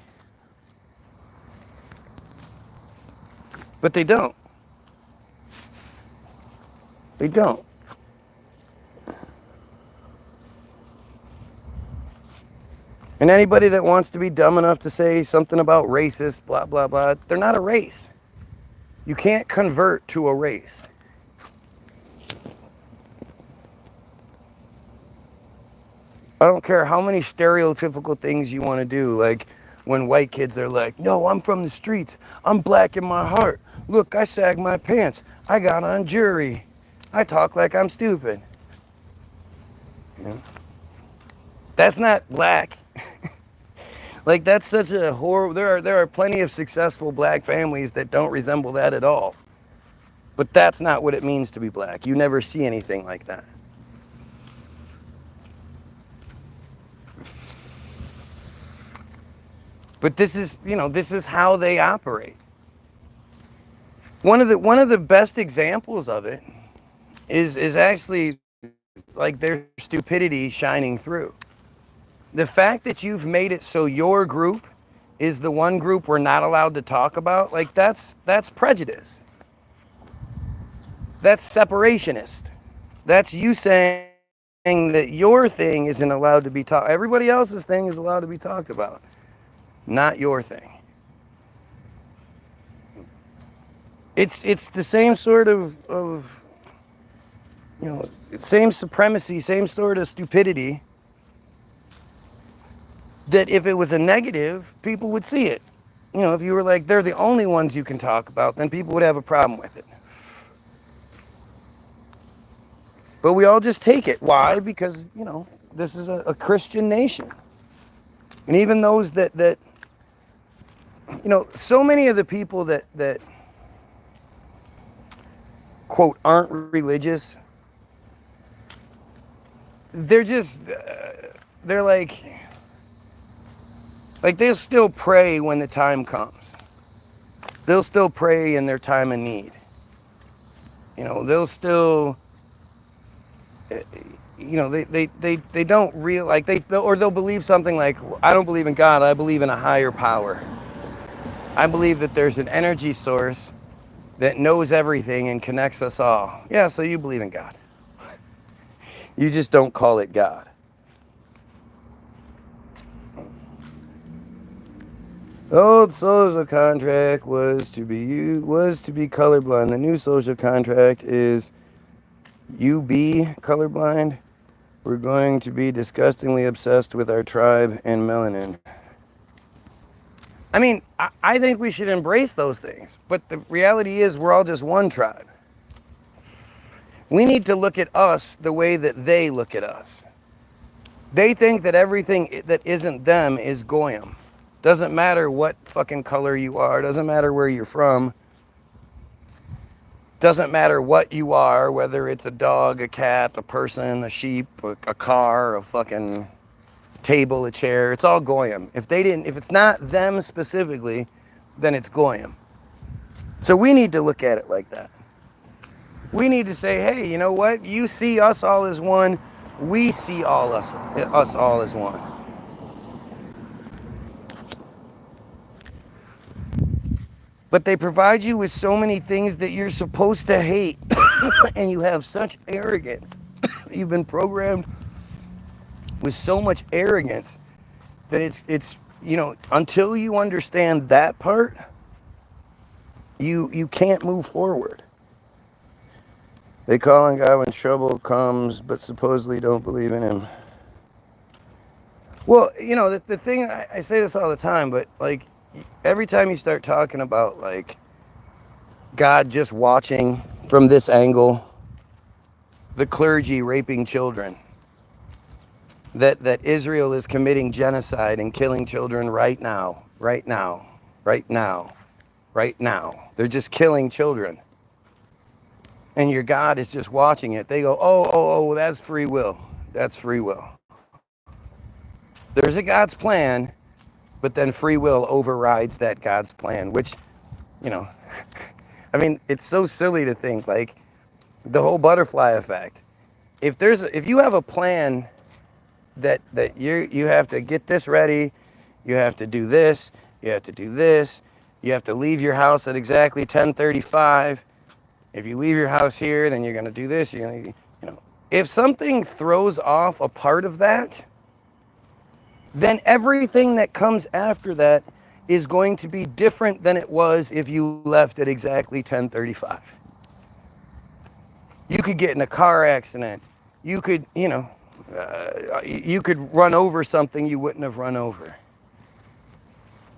but they don't. They don't. And anybody that wants to be dumb enough to say something about racist, blah, blah, blah, they're not a race. You can't convert to a race. I don't care how many stereotypical things you want to do. Like when white kids are like, no, I'm from the streets. I'm black in my heart. Look, I sag my pants. I got on jury. I talk like I'm stupid. You know? That's not black. Like that's such a horror. There are plenty of successful black families that don't resemble that at all. But that's not what it means to be black. You never see anything like that. But this is, this is how they operate. One of the best examples of it is actually like their stupidity shining through. The fact that you've made it so your group is the one group we're not allowed to talk about, like that's prejudice. That's separationist. That's you saying that your thing isn't allowed to be talked. Everybody else's thing is allowed to be talked about, not your thing. It's the same sort of same supremacy, same sort of stupidity that if it was a negative, people would see it. If you were like, they're the only ones you can talk about, then people would have a problem with it. But we all just take it. Why? Because, this is a Christian nation. And even those that so many of the people that quote, aren't religious, they're just, they're like they'll still pray when the time comes. They'll still pray in their time of need. They'll still, they don't they'll believe something like, I don't believe in God, I believe in a higher power. I believe that there's an energy source that knows everything and connects us all. Yeah, so you believe in God. You just don't call it God. The old social contract was to be colorblind. The new social contract is you be colorblind. We're going to be disgustingly obsessed with our tribe and melanin. I mean, I think we should embrace those things. But the reality is we're all just one tribe. We need to look at us the way that they look at us. They think that everything that isn't them is goyim. Doesn't matter what fucking color you are. Doesn't matter where you're from. Doesn't matter what you are, whether it's a dog, a cat, a person, a sheep, a car, a fucking table, a chair. It's all goyim. If it's not them specifically, then it's goyim. So we need to look at it like that. We need to say, hey, you know what? You see us all as one. We see us all as one. But they provide you with so many things that you're supposed to hate. And you have such arrogance. You've been programmed with so much arrogance that it's until you understand that part, you can't move forward. They call on God when trouble comes, but supposedly don't believe in him. Well, the thing, I say this all the time, but like every time you start talking about like God just watching from this angle, the clergy raping children, that Israel is committing genocide and killing children right now. They're just killing children. And your God is just watching it. They go, oh, that's free will. That's free will. there's a God's plan, but then free will overrides that God's plan, which, you know, I mean, it's so silly to think, like, the whole butterfly effect. If you have a plan that you have to get this ready, you have to do this, you have to do this, you have to leave your house at exactly 10:35. If you leave your house here, then you're going to do this, you're going to, you know. If something throws off a part of that, then everything that comes after that is going to be different than it was if you left at exactly 10:35. You could get in a car accident. You could, you could run over something you wouldn't have run over.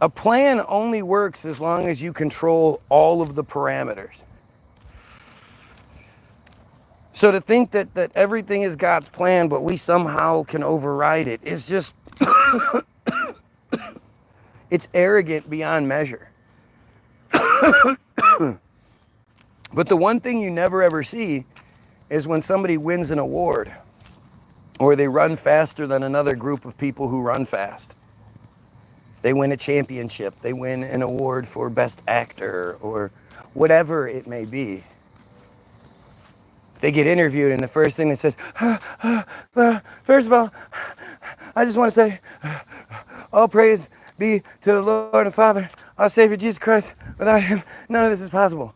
A plan only works as long as you control all of the parameters. So to think that everything is God's plan, but we somehow can override it is just, it's arrogant beyond measure. But the one thing you never ever see is when somebody wins an award or they run faster than another group of people who run fast. They win a championship, they win an award for best actor or whatever it may be. They get interviewed and the first thing they says, first of all, I just want to say, all praise be to the Lord and Father, our Savior Jesus Christ. Without him, none of this is possible.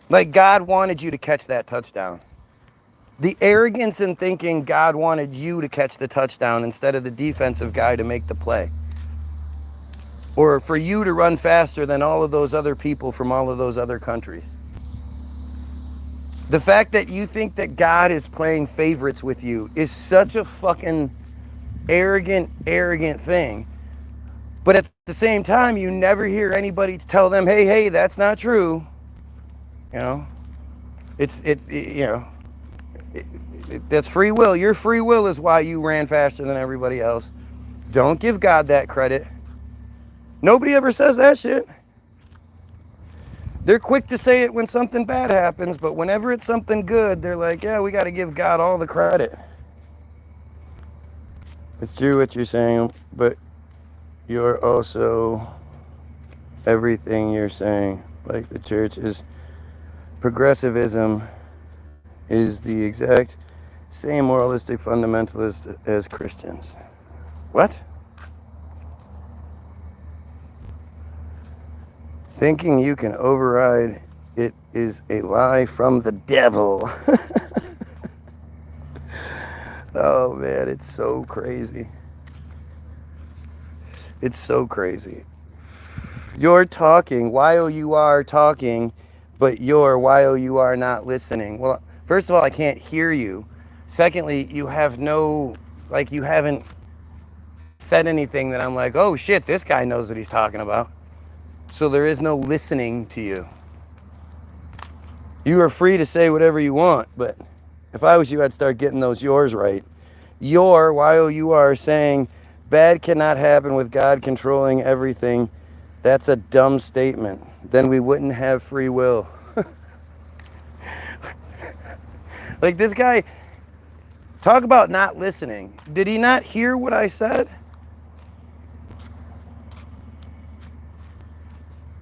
Like God wanted you to catch that touchdown. The arrogance in thinking God wanted you to catch the touchdown instead of the defensive guy to make the play. Or for you to run faster than all of those other people from all of those other countries. The fact that you think that God is playing favorites with you is such a fucking arrogant thing. But at the same time, you never hear anybody tell them, hey, that's not true. You know, that's free will. Your free will is why you ran faster than everybody else. Don't give God that credit. Nobody ever says that shit. They're quick to say it when something bad happens, but whenever it's something good, they're like, yeah, we got to give God all the credit. It's true what you're saying, but you're also everything you're saying. Like the church is progressivism is the exact same moralistic fundamentalist as Christians. What? Thinking you can override it is a lie from the devil. Oh man, it's so crazy. It's so crazy. You're talking while you are talking, but while you are not listening. Well, first of all, I can't hear you. Secondly, you haven't said anything that I'm like, oh shit, this guy knows what he's talking about. So there is no listening to you. You are free to say whatever you want, but if I was you, I'd start getting those yours right. While you are saying bad cannot happen with God controlling everything, that's a dumb statement. Then we wouldn't have free will. Like this guy, talk about not listening. Did he not hear what I said?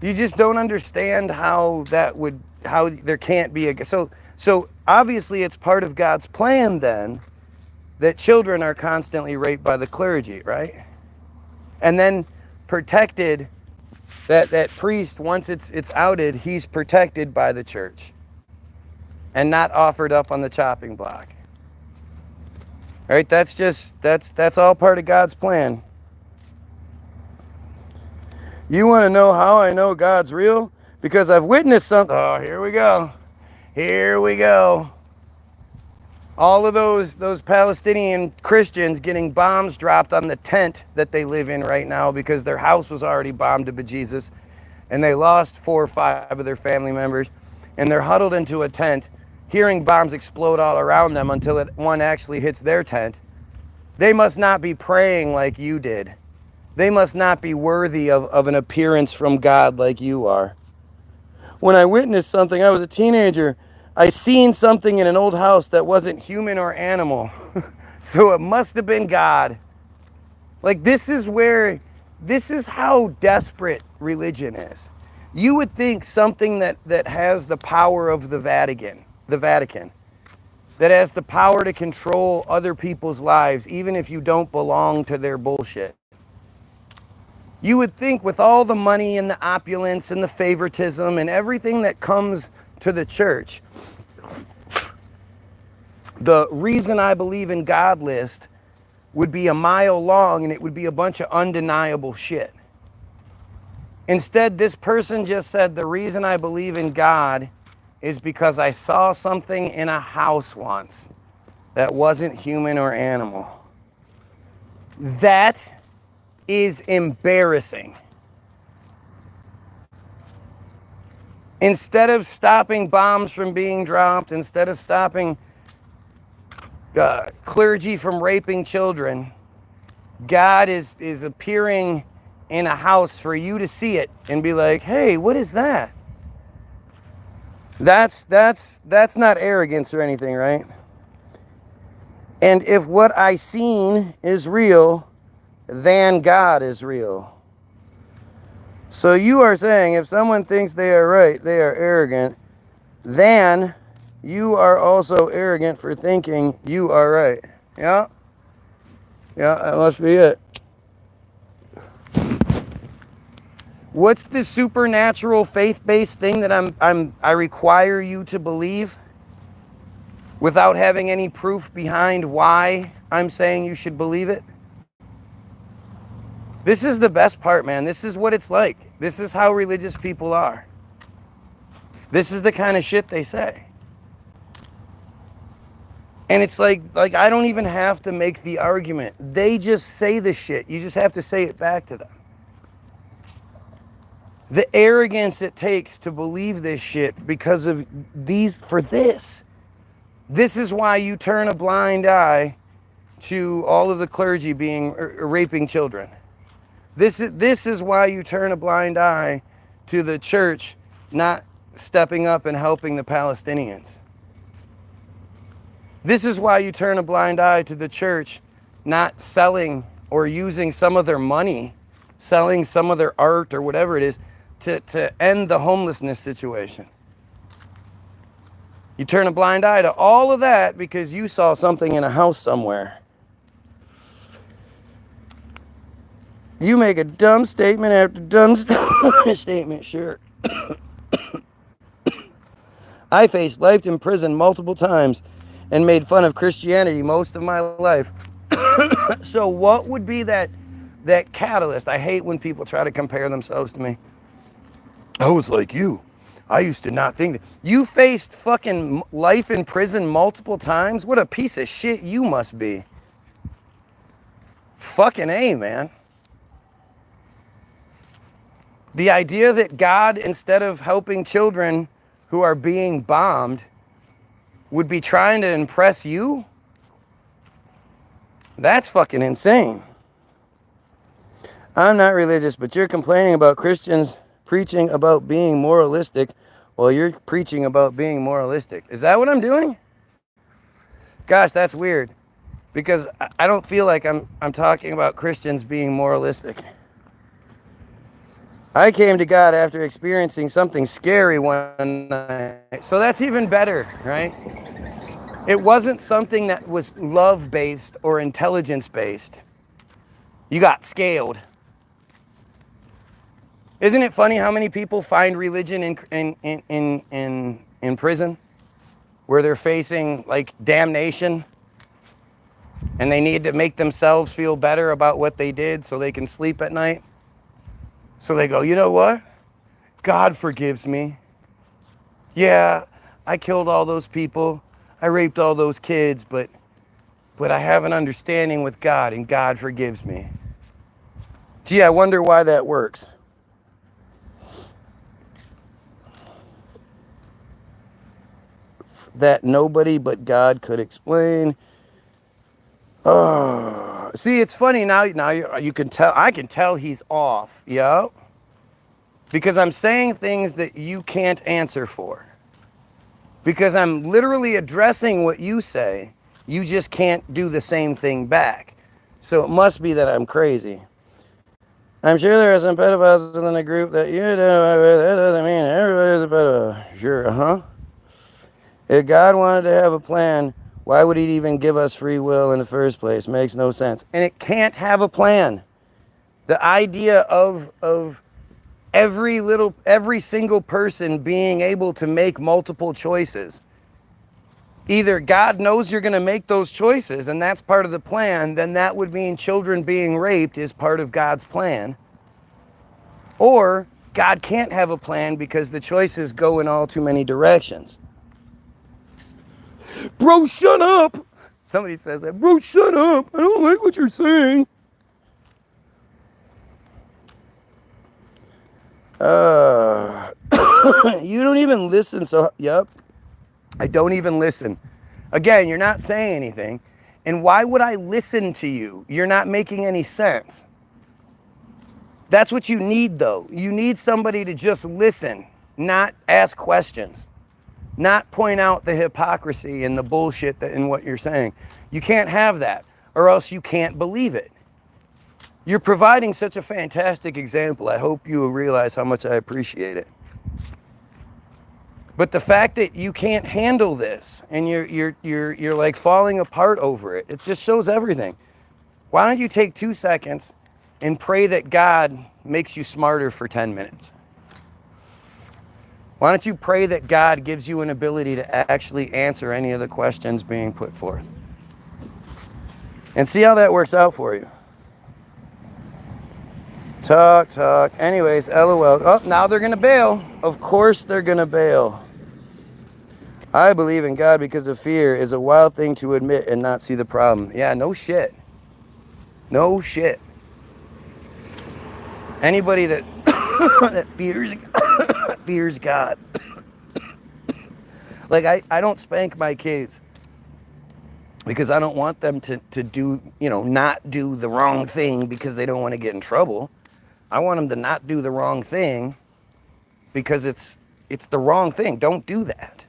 You just don't understand how there can't be so obviously it's part of God's plan then that children are constantly raped by the clergy, right? And then protected, that priest, once it's outed, he's protected by the church and not offered up on the chopping block. All right, that's all part of God's plan. You want to know how I know God's real? Because I've witnessed something. Oh, here we go. Here we go. All of those Palestinian Christians getting bombs dropped on the tent that they live in right now because their house was already bombed to bejesus, and they lost 4 or 5 of their family members, and they're huddled into a tent, hearing bombs explode all around them until one actually hits their tent. They must not be praying like you did. They must not be worthy of an appearance from God like you are. When I witnessed something, I was a teenager. I seen something in an old house that wasn't human or animal. So it must have been God. Like, this is how desperate religion is. You would think something that has the power of the Vatican, that has the power to control other people's lives, even if you don't belong to their bullshit. You would think with all the money and the opulence and the favoritism and everything that comes to the church, the reason I believe in God list would be a mile long and it would be a bunch of undeniable shit. Instead, this person just said, the reason I believe in God is because I saw something in a house once that wasn't human or animal. That is embarrassing. Instead of stopping bombs from being dropped, instead of stopping clergy from raping children, God is appearing in a house for you to see it and be like, hey, what is that? That's not arrogance or anything, right? And if what I seen is real, then God is real. So you are saying if someone thinks they are right, they are arrogant, then you are also arrogant for thinking you are right. Yeah? Yeah, that must be it. What's the supernatural faith-based thing that I require you to believe without having any proof behind why I'm saying you should believe it? This is the best part, man. This is what it's like. This is how religious people are. This is the kind of shit they say. And it's like I don't even have to make the argument. They just say the shit. You just have to say it back to them. The arrogance it takes to believe this shit because of this. This is why you turn a blind eye to all of the clergy being raping children. This is why you turn a blind eye to the church not stepping up and helping the Palestinians. This is why you turn a blind eye to the church not selling or using some of their money, selling some of their art or whatever it is, to end the homelessness situation. You turn a blind eye to all of that because you saw something in a house somewhere. You make a dumb statement after dumb statement, sure. I faced life in prison multiple times and made fun of Christianity most of my life. So what would be that catalyst? I hate when people try to compare themselves to me. I was like you. I used to not think that. You faced fucking life in prison multiple times? What a piece of shit you must be. Fucking A, man. The idea that God, instead of helping children who are being bombed, would be trying to impress you? That's fucking insane. I'm not religious, but you're complaining about Christians preaching about being moralistic while you're preaching about being moralistic. Is that what I'm doing? Gosh, that's weird. Because I don't feel like I'm talking about Christians being moralistic. I came to God after experiencing something scary one night. So that's even better, right? It wasn't something that was love-based or intelligence-based. You got scaled. Isn't it funny how many people find religion in prison, where they're facing like damnation, and they need to make themselves feel better about what they did so they can sleep at night? So they go, you know what? God forgives me. Yeah, I killed all those people. I raped all those kids, but I have an understanding with God, and God forgives me. Gee, I wonder why that works. That nobody but God could explain. Oh, see, it's funny now you can tell. I can tell he's off, yo, because I'm saying things that you can't answer for. Because I'm literally addressing what you say. You just can't do the same thing back. So it must be that I'm crazy. I'm sure there are some pedophiles within the group that you identify with. That doesn't mean everybody's a pedophile. Sure, huh? If God wanted to have a plan, why would he even give us free will in the first place? Makes no sense. And it can't have a plan. The idea of every single person being able to make multiple choices. Either God knows you're going to make those choices and that's part of the plan, then that would mean children being raped is part of God's plan. Or God can't have a plan because the choices go in all too many directions. Bro, shut up! Somebody says that. Bro, shut up! I don't like what you're saying. You don't even listen, so, yep. I don't even listen. Again, you're not saying anything. And why would I listen to you? You're not making any sense. That's what you need, though. You need somebody to just listen, not ask questions, not point out the hypocrisy and the bullshit in what you're saying. You can't have that, or else you can't believe it. You're providing such a fantastic example. I hope you realize how much I appreciate it. But the fact that you can't handle this and you're like falling apart over it, it just shows everything. Why don't you take 2 seconds and pray that God makes you smarter for 10 minutes? Why don't you pray that God gives you an ability to actually answer any of the questions being put forth? And see how that works out for you. Talk. Anyways, LOL. Oh, now they're going to bail. Of course they're going to bail. I believe in God because of fear is a wild thing to admit and not see the problem. Yeah, no shit. No shit. Anybody that that fears God. Like I don't spank my kids because I don't want them to do, not do the wrong thing because they don't want to get in trouble. I want them to not do the wrong thing because it's the wrong thing. Don't do that.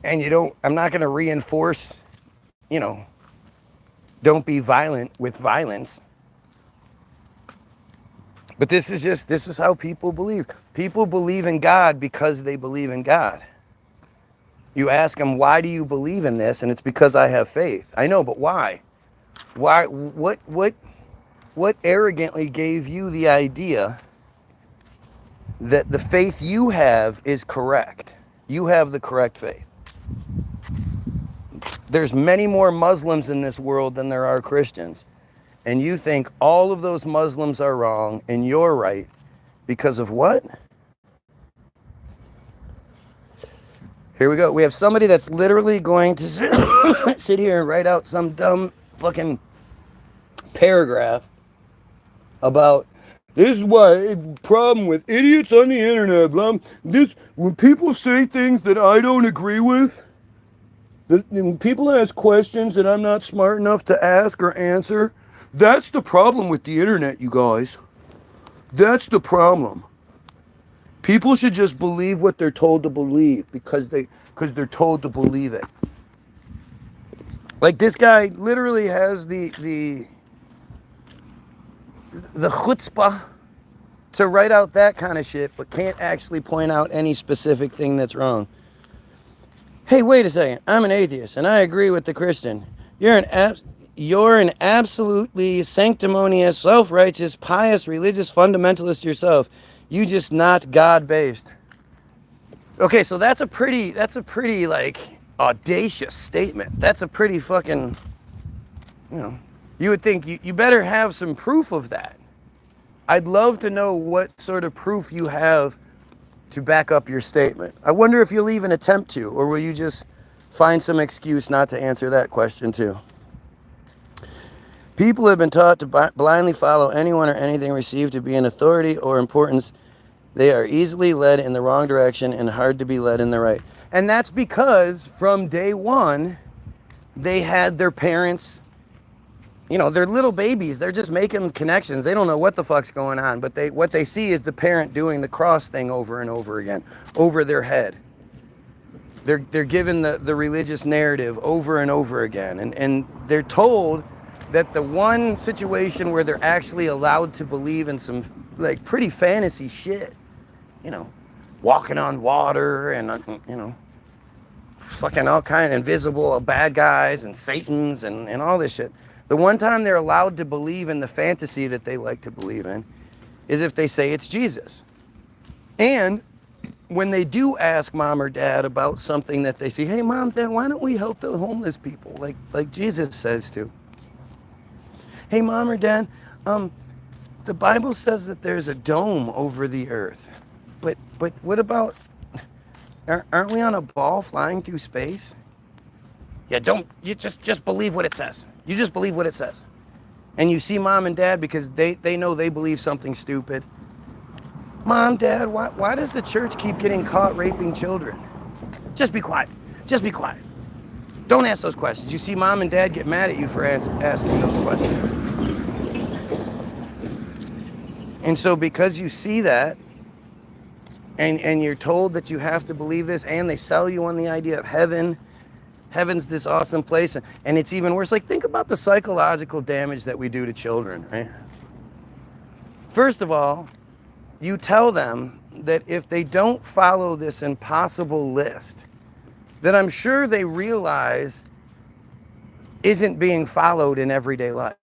And I'm not going to reinforce, don't be violent with violence. But this is how people believe. People believe in God because they believe in God. You ask them, why do you believe in this? And it's because I have faith. I know, but why? Why? What arrogantly gave you the idea that the faith you have is correct? You have the correct faith. There's many more Muslims in this world than there are Christians. And you think all of those Muslims are wrong and you're right because of what? Here we go. We have somebody that's literally going to sit here and write out some dumb fucking paragraph about this is why problem with idiots on the internet. Blah. This when people say things that I don't agree with, when people ask questions that I'm not smart enough to ask or answer, that's the problem with the internet, you guys. That's the problem. People should just believe what they're told to believe because they're told to believe it. Like this guy literally has the chutzpah to write out that kind of shit, but can't actually point out any specific thing that's wrong. Hey, wait a second. I'm an atheist, and I agree with the Christian. You're an absolutely sanctimonious, self-righteous, pious, religious fundamentalist yourself. You just not God-based. Okay, so that's a pretty like audacious statement. That's a pretty fucking, you would think you better have some proof of that. I'd love to know what sort of proof you have to back up your statement. I wonder if you'll even attempt to, or will you just find some excuse not to answer that question too? People have been taught to blindly follow anyone or anything received to be an authority or importance. They are easily led in the wrong direction and hard to be led in the right. And that's because from day one, they had their parents, they're little babies. They're just making connections. They don't know what the fuck's going on, but what they see is the parent doing the cross thing over and over again, over their head. They're given the religious narrative over and over again. And they're told that the one situation where they're actually allowed to believe in some like pretty fantasy shit, you know, walking on water and, you know, fucking all kind of invisible bad guys and Satans and all this shit. The one time they're allowed to believe in the fantasy that they like to believe in is if they say it's Jesus. And when they do ask mom or dad about something that they see, hey mom, dad, why don't we help the homeless people like Jesus says to? Hey mom or dad, the Bible says that there's a dome over the earth. But what about, aren't we on a ball flying through space? Yeah, you just believe what it says. You just believe what it says. And you see mom and dad because they know they believe something stupid. Mom, dad, why does the church keep getting caught raping children? Just be quiet. Just be quiet. Don't ask those questions. You see mom and dad get mad at you for asking those questions. And so because you see that, and you're told that you have to believe this, and they sell you on the idea of heaven, heaven's this awesome place, and it's even worse. Like, think about the psychological damage that we do to children, right? First of all, you tell them that if they don't follow this impossible list, that I'm sure they realize isn't being followed in everyday life.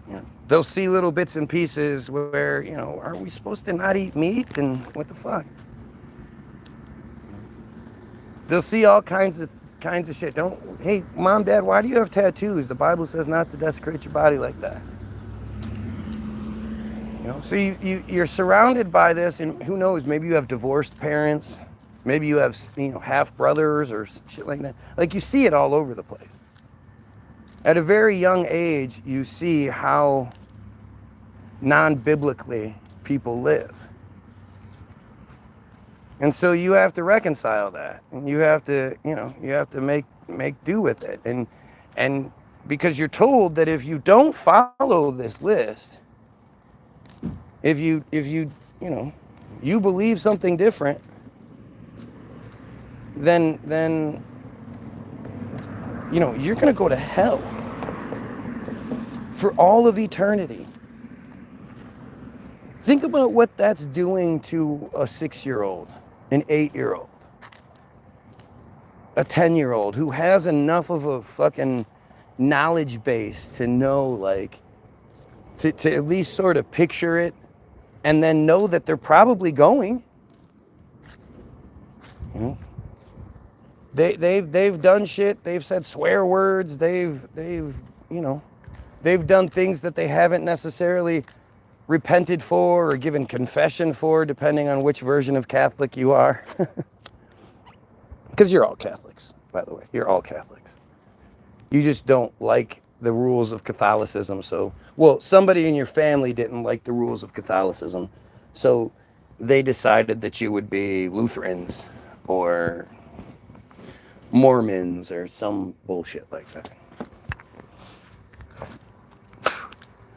You know, they'll see little bits and pieces where, you know, aren't we supposed to not eat meat? And what the fuck? They'll see all kinds of shit. Hey, mom, dad, why do you have tattoos? The Bible says not to desecrate your body like that. You know, so you're surrounded by this, and who knows, maybe you have divorced parents, maybe you have, you know, half brothers or shit like that. Like, you see it all over the place. At a very young age, you see how non-biblically people live. And so you have to reconcile that, and you have to, you know, you have to make do with it. And because you're told that if you don't follow this list, if you know, you believe something different, then you know, you're going to go to hell for all of eternity. Think about what that's doing to a 6-year-old, an 8-year-old, a 10-year-old who has enough of a fucking knowledge base to know, like, to at least sort of picture it, and then know that they're probably going. You know? They've done shit. They've said swear words. They've you know, they've done things that they haven't necessarily repented for or given confession for, depending on which version of Catholic you are. Because you're all Catholics, by the way. You're all Catholics. You just don't like the rules of Catholicism. So, well, somebody in your family didn't like the rules of Catholicism, so they decided that you would be Lutherans or Mormons or some bullshit like that.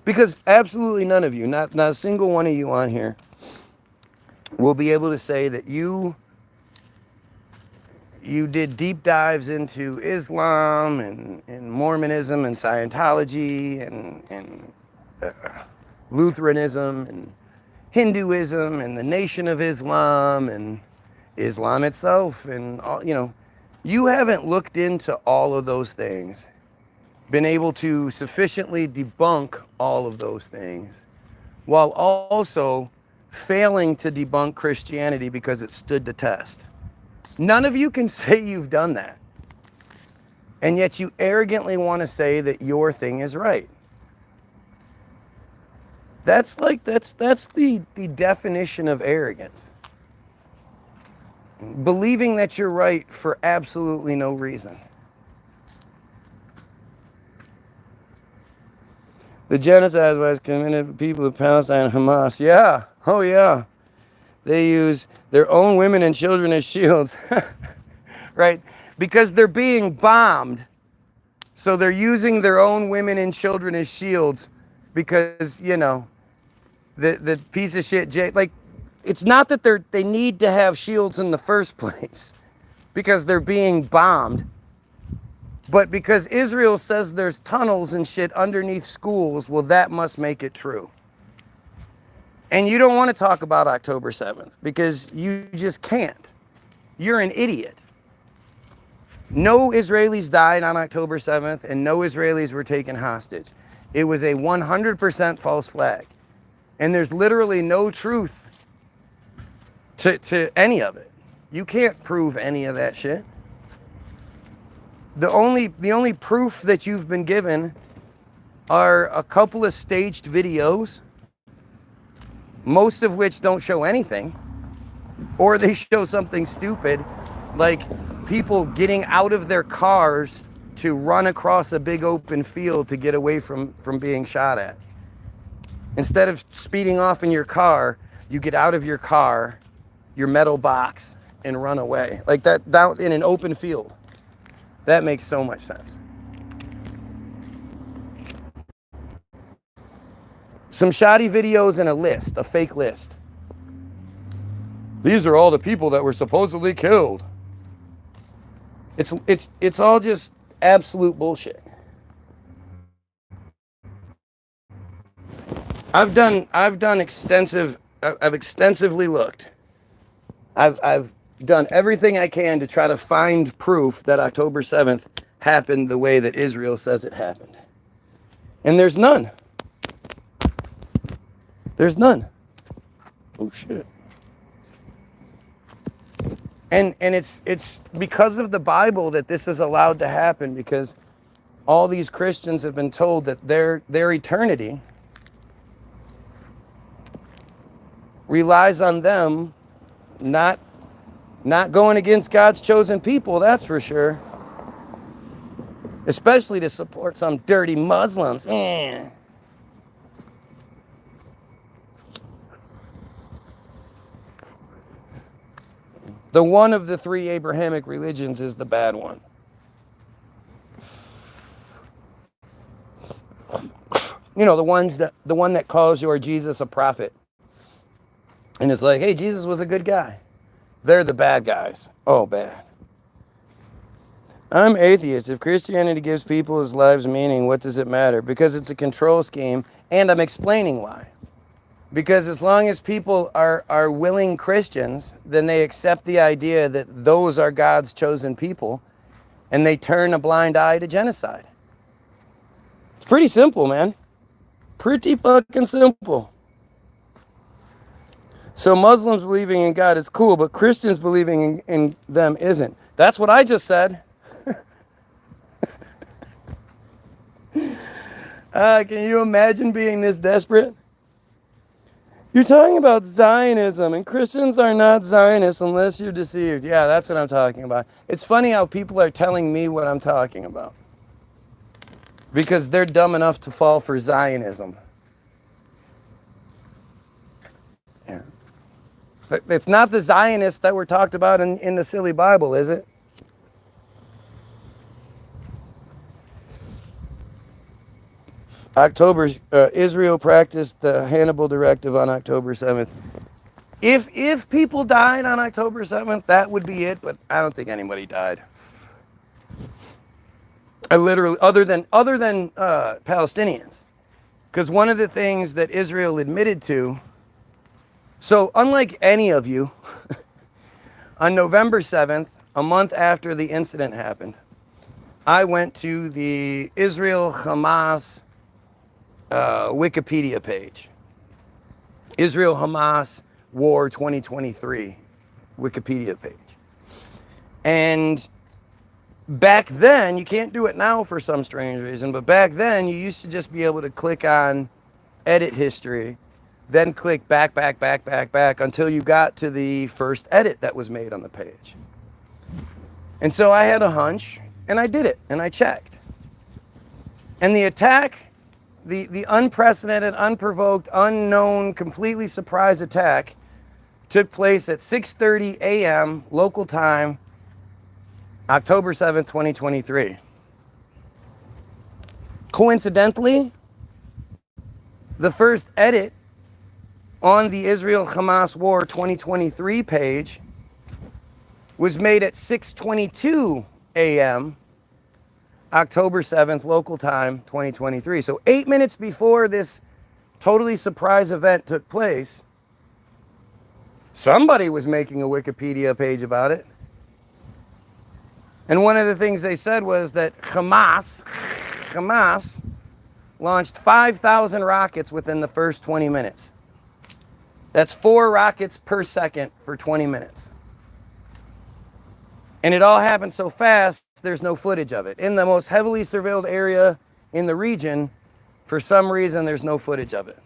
Because absolutely none of you, not a single one of you on here, will be able to say that you did deep dives into Islam and Mormonism and Scientology and Lutheranism and Hinduism and the Nation of Islam and Islam itself and all, you know, you haven't looked into all of those things, been able to sufficiently debunk all of those things, while also failing to debunk Christianity because it stood the test. None of you can say you've done that. And yet you arrogantly want to say that your thing is right. That's the definition of arrogance. Believing that you're right for absolutely no reason. The genocide was committed by people of Palestine and Hamas. Yeah. Oh, yeah. They use their own women and children as shields. Right? Because they're being bombed. So they're using their own women and children as shields because, you know, the piece of shit, like, it's not that they need to have shields in the first place because they're being bombed, but because Israel says there's tunnels and shit underneath schools, well, that must make it true. And you don't want to talk about October 7th because you just can't. You're an idiot. No Israelis died on October 7th, and no Israelis were taken hostage. It was a 100% false flag. And there's literally no truth to any of it. You can't prove any of that shit. The only proof that you've been given are a couple of staged videos, most of which don't show anything, or they show something stupid, like people getting out of their cars to run across a big open field to get away from being shot at. Instead of speeding off in your car, you get out of your car, your metal box, and run away. Like that down in an open field. That makes so much sense. Some shoddy videos and a list, a fake list. These are all the people that were supposedly killed. It's all just absolute bullshit. I've extensively looked. I've done everything I can to try to find proof that October 7th happened the way that Israel says it happened. And there's none. There's none. Oh shit. And it's because of the Bible that this is allowed to happen, because all these Christians have been told that their eternity relies on them not going against God's chosen people, that's for sure. Especially to support some dirty Muslims. The one of the three Abrahamic religions is the bad one. You know, the one that calls your Jesus a prophet. And it's like, hey, Jesus was a good guy. They're the bad guys. Oh, bad. I'm atheist. If Christianity gives people's lives meaning, what does it matter? Because it's a control scheme, and I'm explaining why. Because as long as people are willing Christians, then they accept the idea that those are God's chosen people, and they turn a blind eye to genocide. It's pretty simple, man. Pretty fucking simple. So Muslims believing in God is cool, but Christians believing in them isn't. That's what I just said. Can you imagine being this desperate? You're talking about Zionism, and Christians are not Zionists unless you're deceived. Yeah, that's what I'm talking about. It's funny how people are telling me what I'm talking about, because they're dumb enough to fall for Zionism. Yeah. But it's not the Zionists that were talked about in the silly Bible, is it? Israel practiced the Hannibal Directive on October 7th. If people died on October 7th, that would be it, but I don't think anybody died. I literally, other than Palestinians. Because one of the things that Israel admitted to, so unlike any of you, on November 7th, a month after the incident happened, I went to the Israel-Hamas Wikipedia page. Israel-Hamas War 2023 Wikipedia page. And back then, you can't do it now for some strange reason, but back then you used to just be able to click on edit history, then click back until you got to the first edit that was made on the page. And so I had a hunch, and I did it, and I checked. And the attack, the unprecedented, unprovoked, unknown, completely surprise attack took place at 6:30 a.m. local time, October 7th, 2023. Coincidentally, the first edit on the Israel-Hamas War 2023 page was made at 6:22 a.m. October 7th, local time, 2023. So 8 minutes before this totally surprise event took place, somebody was making a Wikipedia page about it. And one of the things they said was that Hamas launched 5,000 rockets within the first 20 minutes. That's 4 rockets per second for 20 minutes. And it all happened so fast, there's no footage of it. In the most heavily surveilled area in the region, for some reason, there's no footage of it.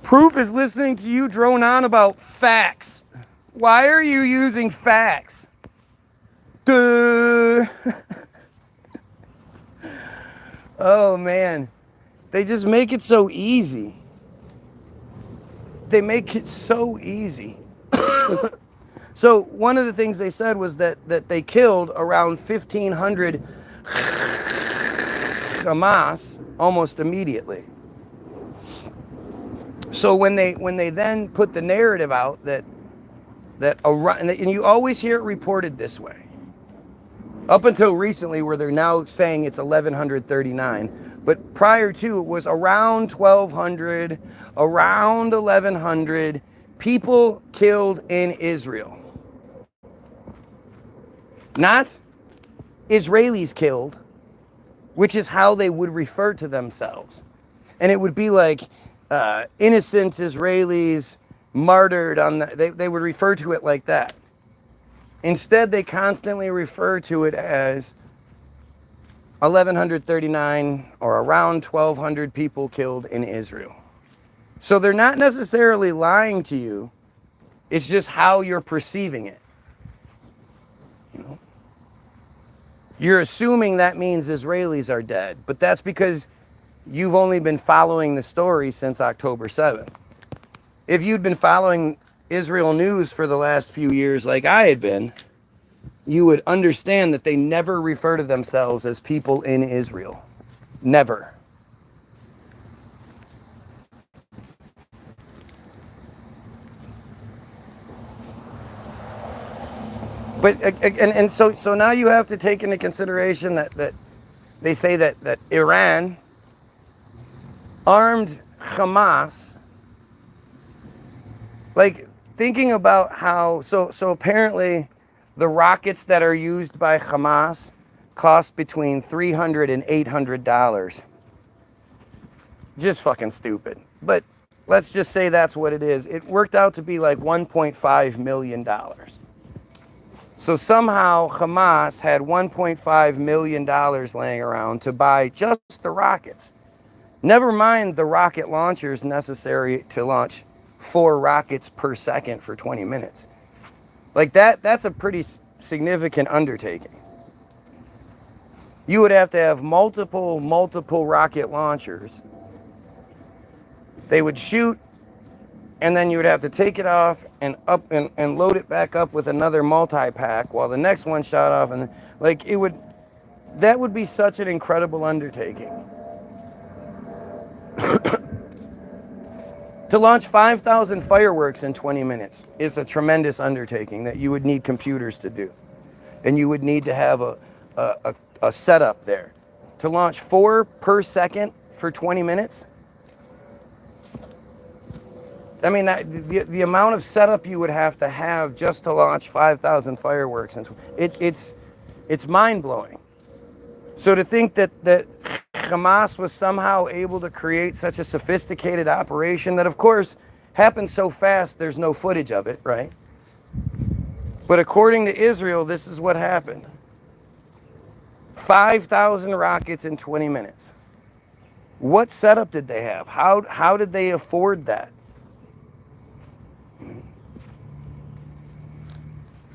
Proof is listening to you drone on about facts. Why are you using facts? Duh. Oh man, they just make it so easy. They make it so easy. So one of the things they said was that they killed around 1,500 Hamas almost immediately. So when they then put the narrative out that and you always hear it reported this way, up until recently where they're now saying it's 1,139, but prior to it was around 1,200, around 1,100 people killed in Israel. Not Israelis killed, which is how they would refer to themselves. And it would be like innocent Israelis martyred on they would refer to it like that. Instead, they constantly refer to it as 1,139 or around 1,200 people killed in Israel. So they're not necessarily lying to you. It's just how you're perceiving it. You know? You're assuming that means Israelis are dead, but that's because you've only been following the story since October 7th. If you'd been following Israel news for the last few years like I had been, you would understand that they never refer to themselves as people in Israel. Never. But so now you have to take into consideration that they say that Iran armed Hamas. Like, thinking about how so apparently the rockets that are used by Hamas cost between $300 and $800. Just fucking stupid. But let's just say that's what it is. It worked out to be like $1.5 million. So somehow Hamas had $1.5 million laying around to buy just the rockets. Never mind the rocket launchers necessary to launch 4 rockets per second for 20 minutes. Like that's a pretty significant undertaking. You would have to have multiple rocket launchers. They would shoot, and then you would have to take it off and up and load it back up with another multi-pack while the next one shot off, and like that would be such an incredible undertaking. To launch 5,000 fireworks in 20 minutes is a tremendous undertaking that you would need computers to do. And you would need to have a setup there. To launch 4 per second for 20 minutes? I mean, the amount of setup you would have to have just to launch 5,000 fireworks, it's mind-blowing. So to think that Hamas was somehow able to create such a sophisticated operation that, of course, happened so fast there's no footage of it, right? But according to Israel, this is what happened. 5,000 rockets in 20 minutes. What setup did they have? How did they afford that?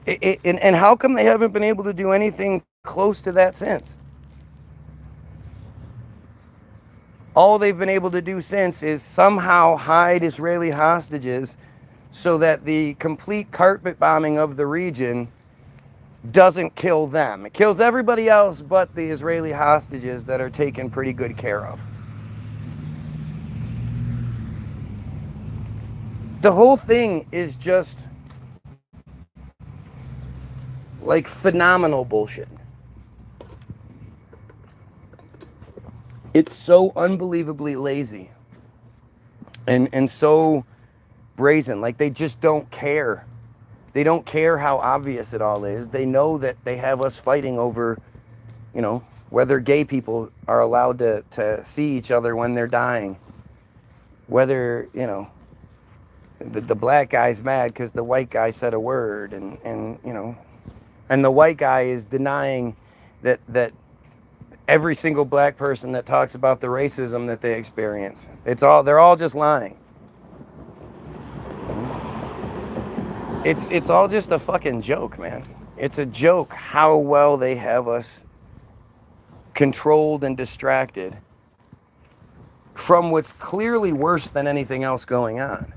And how come they haven't been able to do anything close to that since? All they've been able to do since is somehow hide Israeli hostages so that the complete carpet bombing of the region doesn't kill them. It kills everybody else but the Israeli hostages that are taken pretty good care of. The whole thing is just like phenomenal bullshit. It's so unbelievably lazy and so brazen. Like, they just don't care. They don't care how obvious it all is. They know that they have us fighting over, you know, whether gay people are allowed to see each other when they're dying. Whether, you know, the black guy's mad because the white guy said a word, and you know, and the white guy is denying that every single black person that talks about the racism that they experience. They're all just lying. It's all just a fucking joke, man. It's a joke how well they have us controlled and distracted from what's clearly worse than anything else going on.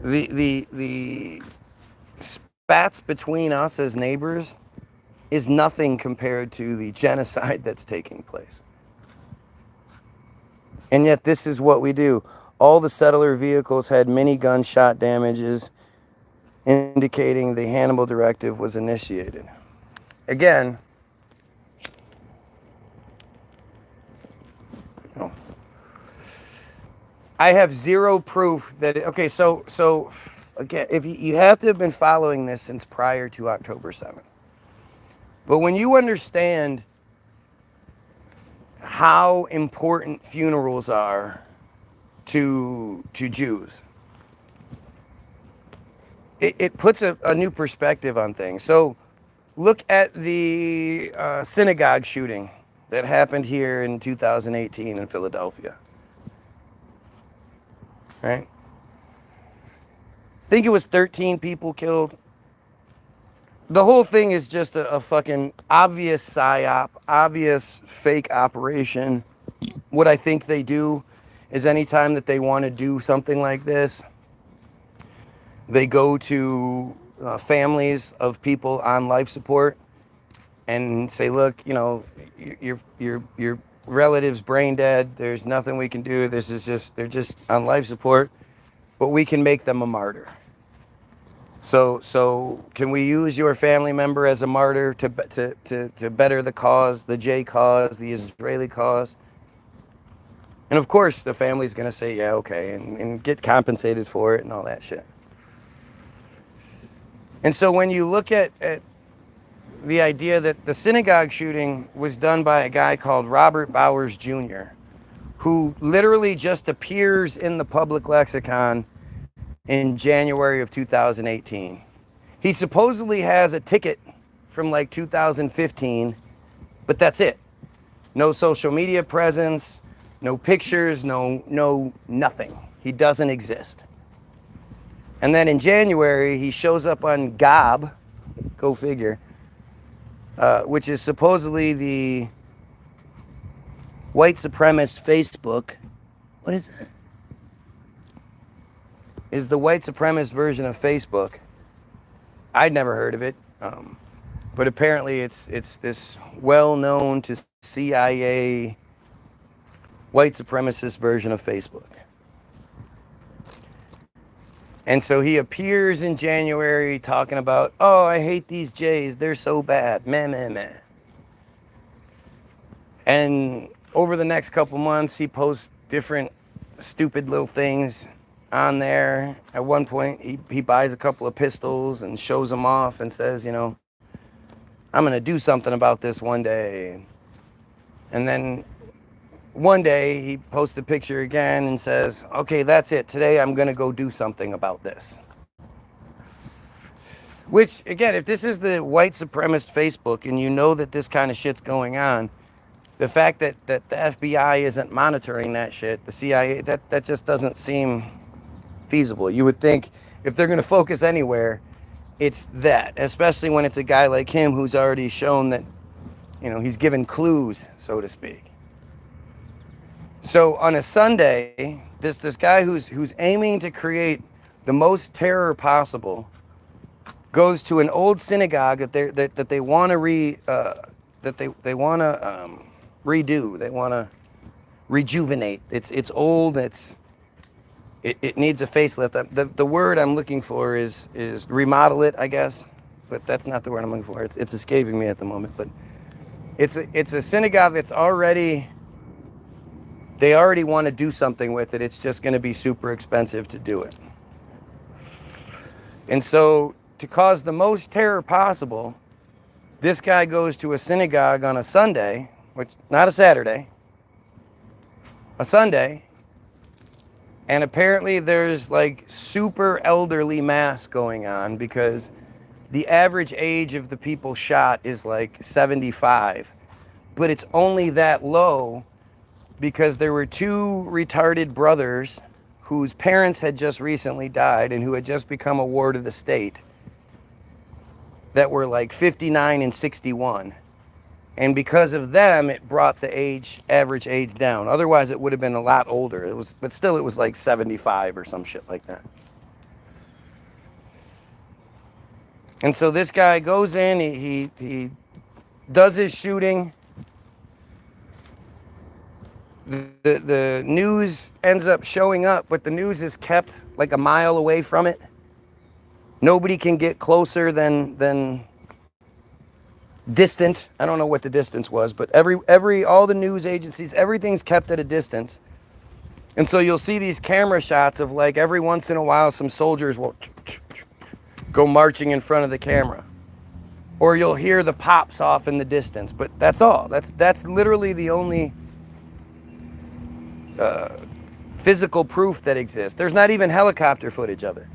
The spats between us as neighbors is nothing compared to the genocide that's taking place. And yet this is what we do. All the settler vehicles had minigun shot damages, indicating the Hannibal Directive was initiated. Again, I have zero proof that, okay, so again, if you have to have been following this since prior to October 7th. But when you understand how important funerals are to Jews, it puts a new perspective on things. So look at the synagogue shooting that happened here in 2018 in Philadelphia. Right? I think it was 13 people killed. The whole thing is just a fucking obvious psyop, obvious fake operation. What I think they do is anytime that they want to do something like this, they go to families of people on life support and say, look, you know, your relative's brain dead. There's nothing we can do. They're just on life support, but we can make them a martyr. So can we use your family member as a martyr to better the cause, the J cause, the Israeli cause? And of course, the family's going to say, yeah, okay, and get compensated for it and all that shit. And so when you look at the idea that the synagogue shooting was done by a guy called Robert Bowers Jr., who literally just appears in the public lexicon in January of 2018. He supposedly has a ticket from like 2015, but that's it. No social media presence, no pictures, no nothing. He doesn't exist. And then in January, he shows up on Gob, go figure, which is supposedly the white supremacist Facebook. What is that? Is the white supremacist version of Facebook. I'd never heard of it, but apparently it's this well-known to CIA white supremacist version of Facebook. And so he appears in January talking about, oh, I hate these Jays, they're so bad, meh, meh, meh. And over the next couple months, he posts different stupid little things on there. At one point, he buys a couple of pistols and shows them off and says, you know, I'm going to do something about this one day. And then one day he posts a picture again and says, okay, that's it. Today I'm going to go do something about this. Which, again, if this is the white supremacist Facebook and you know that this kind of shit's going on, the fact that the FBI isn't monitoring that shit, the CIA, that just doesn't seem feasible. You would think if they're going to focus anywhere, it's that, especially when it's a guy like him who's already shown that, you know, he's given clues, so to speak. So on a Sunday, this guy who's aiming to create the most terror possible goes to an old synagogue that they want to they want to redo. They want to rejuvenate. It's old. It needs a facelift. The word I'm looking for is remodel it, I guess, but that's not the word I'm looking for. It's escaping me at the moment. But it's a synagogue that's they already want to do something with it. It's just going to be super expensive to do it. And so, to cause the most terror possible, this guy goes to a synagogue on a Sunday, which not a Saturday, a Sunday, and apparently there's like super elderly mass going on because the average age of the people shot is like 75, but it's only that low because there were two retarded brothers whose parents had just recently died and who had just become a ward of the state that were like 59 and 61. And because of them, it brought the average age down. Otherwise, it would have been a lot older. But still, it was like 75 or some shit like that. And so this guy goes in, he does his shooting. The news ends up showing up, but the news is kept like a mile away from it. Nobody can get closer than distant. I don't know what the distance was, but all the news agencies, everything's kept at a distance. And so you'll see these camera shots of like every once in a while some soldiers will go marching in front of the camera. Or you'll hear the pops off in the distance, but that's all. That's literally the only physical proof that exists. There's not even helicopter footage of it.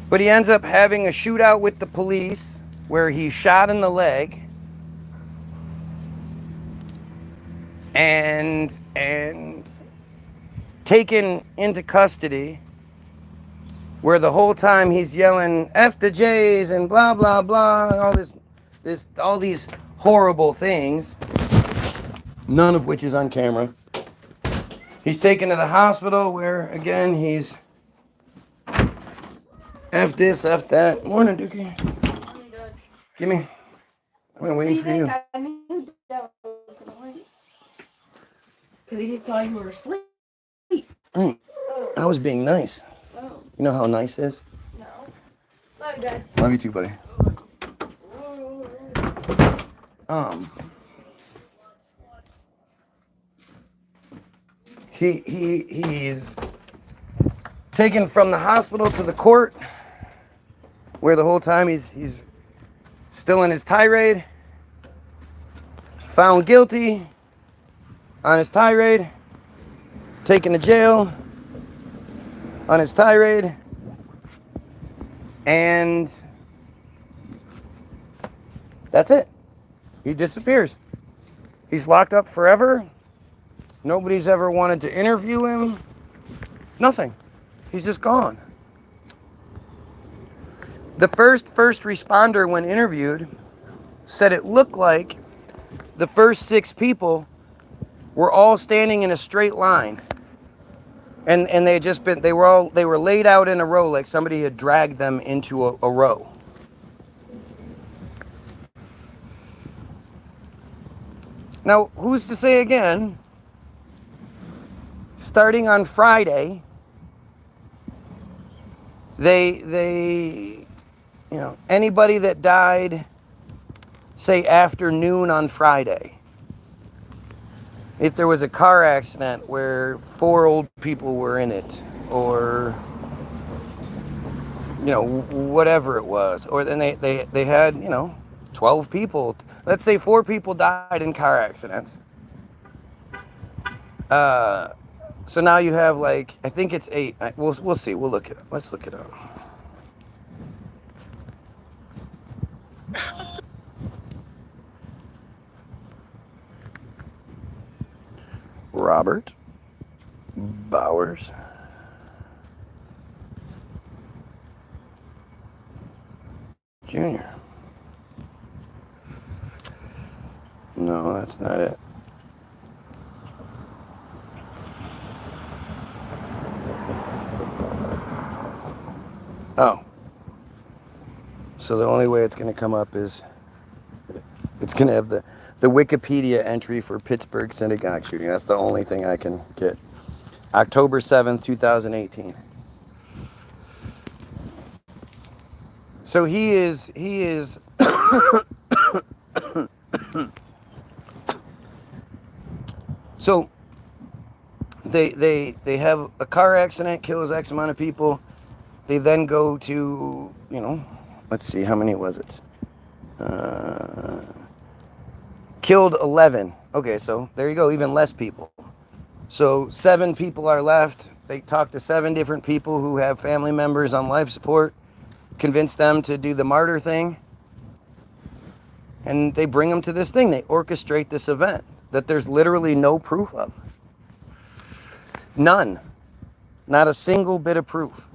But he ends up having a shootout with the police where he's shot in the leg and taken into custody, where the whole time he's yelling F the J's and blah blah blah, all these horrible things, none of which is on camera. He's taken to the hospital where again he's F this, F that. Morning, Dookie. Give me. I'm waiting for you. I knew that was gonna wait. Because he thought you were asleep. I was being nice. Oh. You know how nice is? No. Love you, Dad. Love you too, buddy. He's taken from the hospital to the court, where the whole time he's still in his tirade, found guilty on his tirade, taken to jail on his tirade, and that's it. He disappears. He's locked up forever. Nobody's ever wanted to interview him. Nothing. He's just gone. The first responder, when interviewed, said it looked like the first 6 people were all standing in a straight line. And they were laid out in a row like somebody had dragged them into a row. Now, who's to say again, starting on Friday, they anybody that died, say after noon on Friday, if there was a car accident where 4 old people were in it, or whatever it was, or then they had 12 people. Let's say 4 people died in car accidents. So now you have I think it's 8. We'll see. We'll look it up. Let's look it up. Robert Bowers. Jr. No, that's not it. Oh, So the only way it's going to come up is it's going to have the Wikipedia entry for Pittsburgh synagogue shooting. That's the only thing I can get. October 7th, 2018. So he is so they have a car accident, kills X amount of people. They then go to, let's see, how many was it? Killed 11. Okay, so there you go, even less people. So 7 people are left. They talk to 7 different people who have family members on life support, convince them to do the martyr thing, and they bring them to this thing. They orchestrate this event that there's literally no proof of. None. Not a single bit of proof.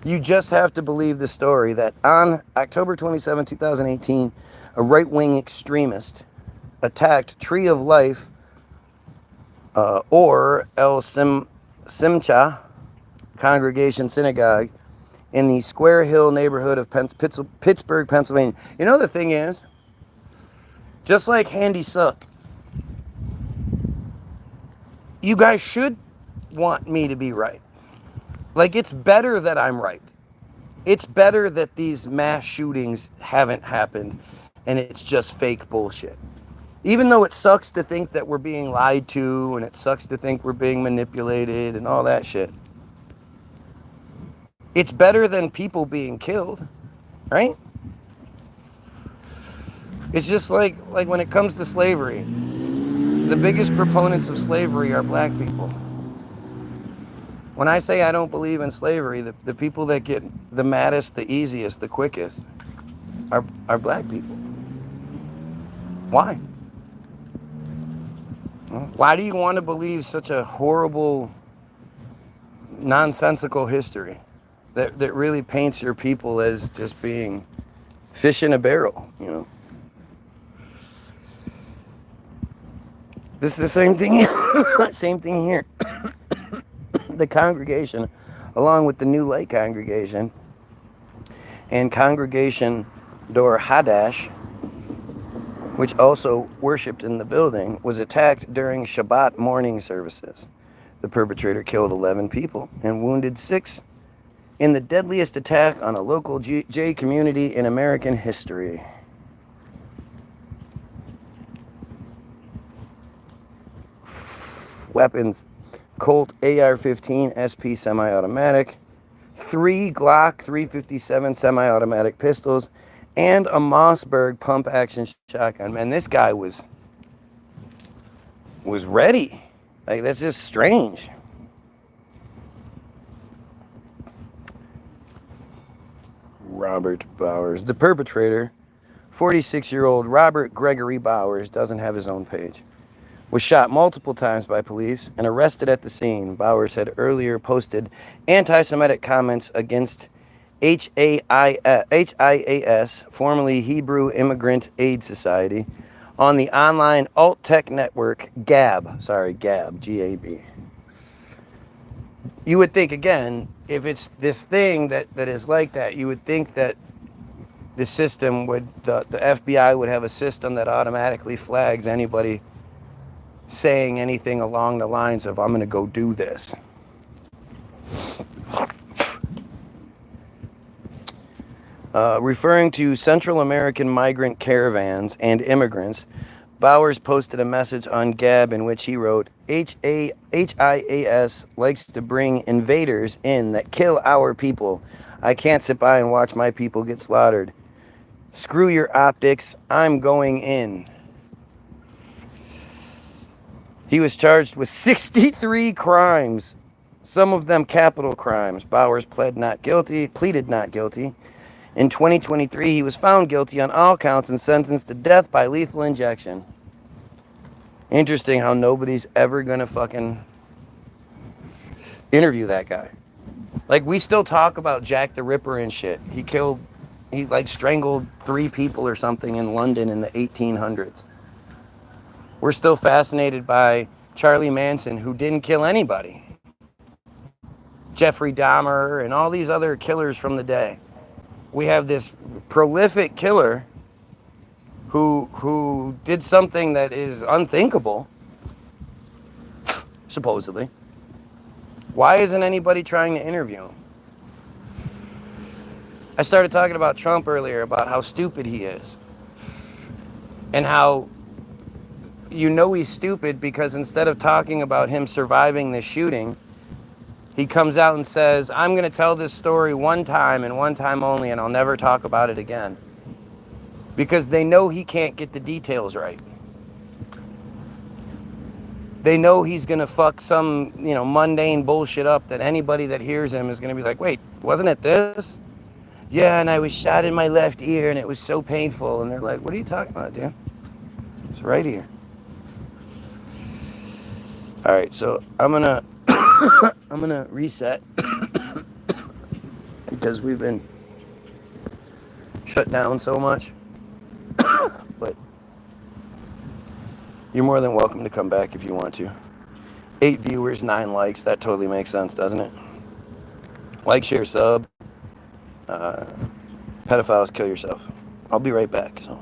You just have to believe the story that on October 27, 2018, a right-wing extremist attacked Tree of Life or El Simcha Congregation Synagogue in the Square Hill neighborhood of Pittsburgh, Pennsylvania. You know, the thing is, just like Handy Suck, you guys should want me to be right. Like, it's better that I'm right. It's better that these mass shootings haven't happened and it's just fake bullshit. Even though it sucks to think that we're being lied to and it sucks to think we're being manipulated and all that shit. It's better than people being killed, right? It's just like when it comes to slavery, the biggest proponents of slavery are black people. When I say I don't believe in slavery, the people that get the maddest, the easiest, the quickest are black people. Why? Why do you want to believe such a horrible, nonsensical history that really paints your people as just being fish in a barrel, This is the same thing, same thing here. The congregation, along with the New Light congregation and Congregation Dor Hadash, which also worshipped in the building, was attacked during Shabbat morning services. The perpetrator killed 11 people and wounded 6 in the deadliest attack on a local J community in American history. Weapons: Colt AR-15 SP semi-automatic, 3 Glock 357 semi-automatic pistols, and a Mossberg pump-action shotgun. Man, this guy was ready. Like, that's just strange. Robert Bowers. The perpetrator, 46-year-old Robert Gregory Bowers, doesn't have his own page, was shot multiple times by police and arrested at the scene. Bowers had earlier posted anti-Semitic comments against HIAS, formerly Hebrew Immigrant Aid Society, on the online alt-tech network Gab, G-A-B. You would think, again, if it's this thing that is like that, you would think that the system would, the FBI would have a system that automatically flags anybody saying anything along the lines of, I'm going to go do this. Referring to Central American migrant caravans and immigrants, Bowers posted a message on Gab in which he wrote, HIAS likes to bring invaders in that kill our people. I can't sit by and watch my people get slaughtered. Screw your optics, I'm going in. He was charged with 63 crimes, some of them capital crimes. Bowers pleaded not guilty. In 2023, he was found guilty on all counts and sentenced to death by lethal injection. Interesting how nobody's ever gonna fucking interview that guy. Like, we still talk about Jack the Ripper and shit. He strangled 3 people or something in London in the 1800s. We're still fascinated by Charlie Manson, who didn't kill anybody. Jeffrey Dahmer and all these other killers from the day. we have this prolific killer who did something that is unthinkable, supposedly. Why isn't anybody trying to interview him? I started talking about Trump earlier, about how stupid he is. And how you know he's stupid because instead of talking about him surviving the shooting, he comes out and says, I'm going to tell this story one time and one time only, and I'll never talk about it again. Because they know he can't get the details right. They know he's going to fuck some, mundane bullshit up that anybody that hears him is going to be like, wait, wasn't it this? Yeah, and I was shot in my left ear and it was so painful. And they're like, what are you talking about, dude? It's right here. All right, so I'm gonna reset because we've been shut down so much. But you're more than welcome to come back if you want to. 8 viewers, 9 likes. That totally makes sense, doesn't it? Like, share, sub. Pedophiles, kill yourself. I'll be right back. So.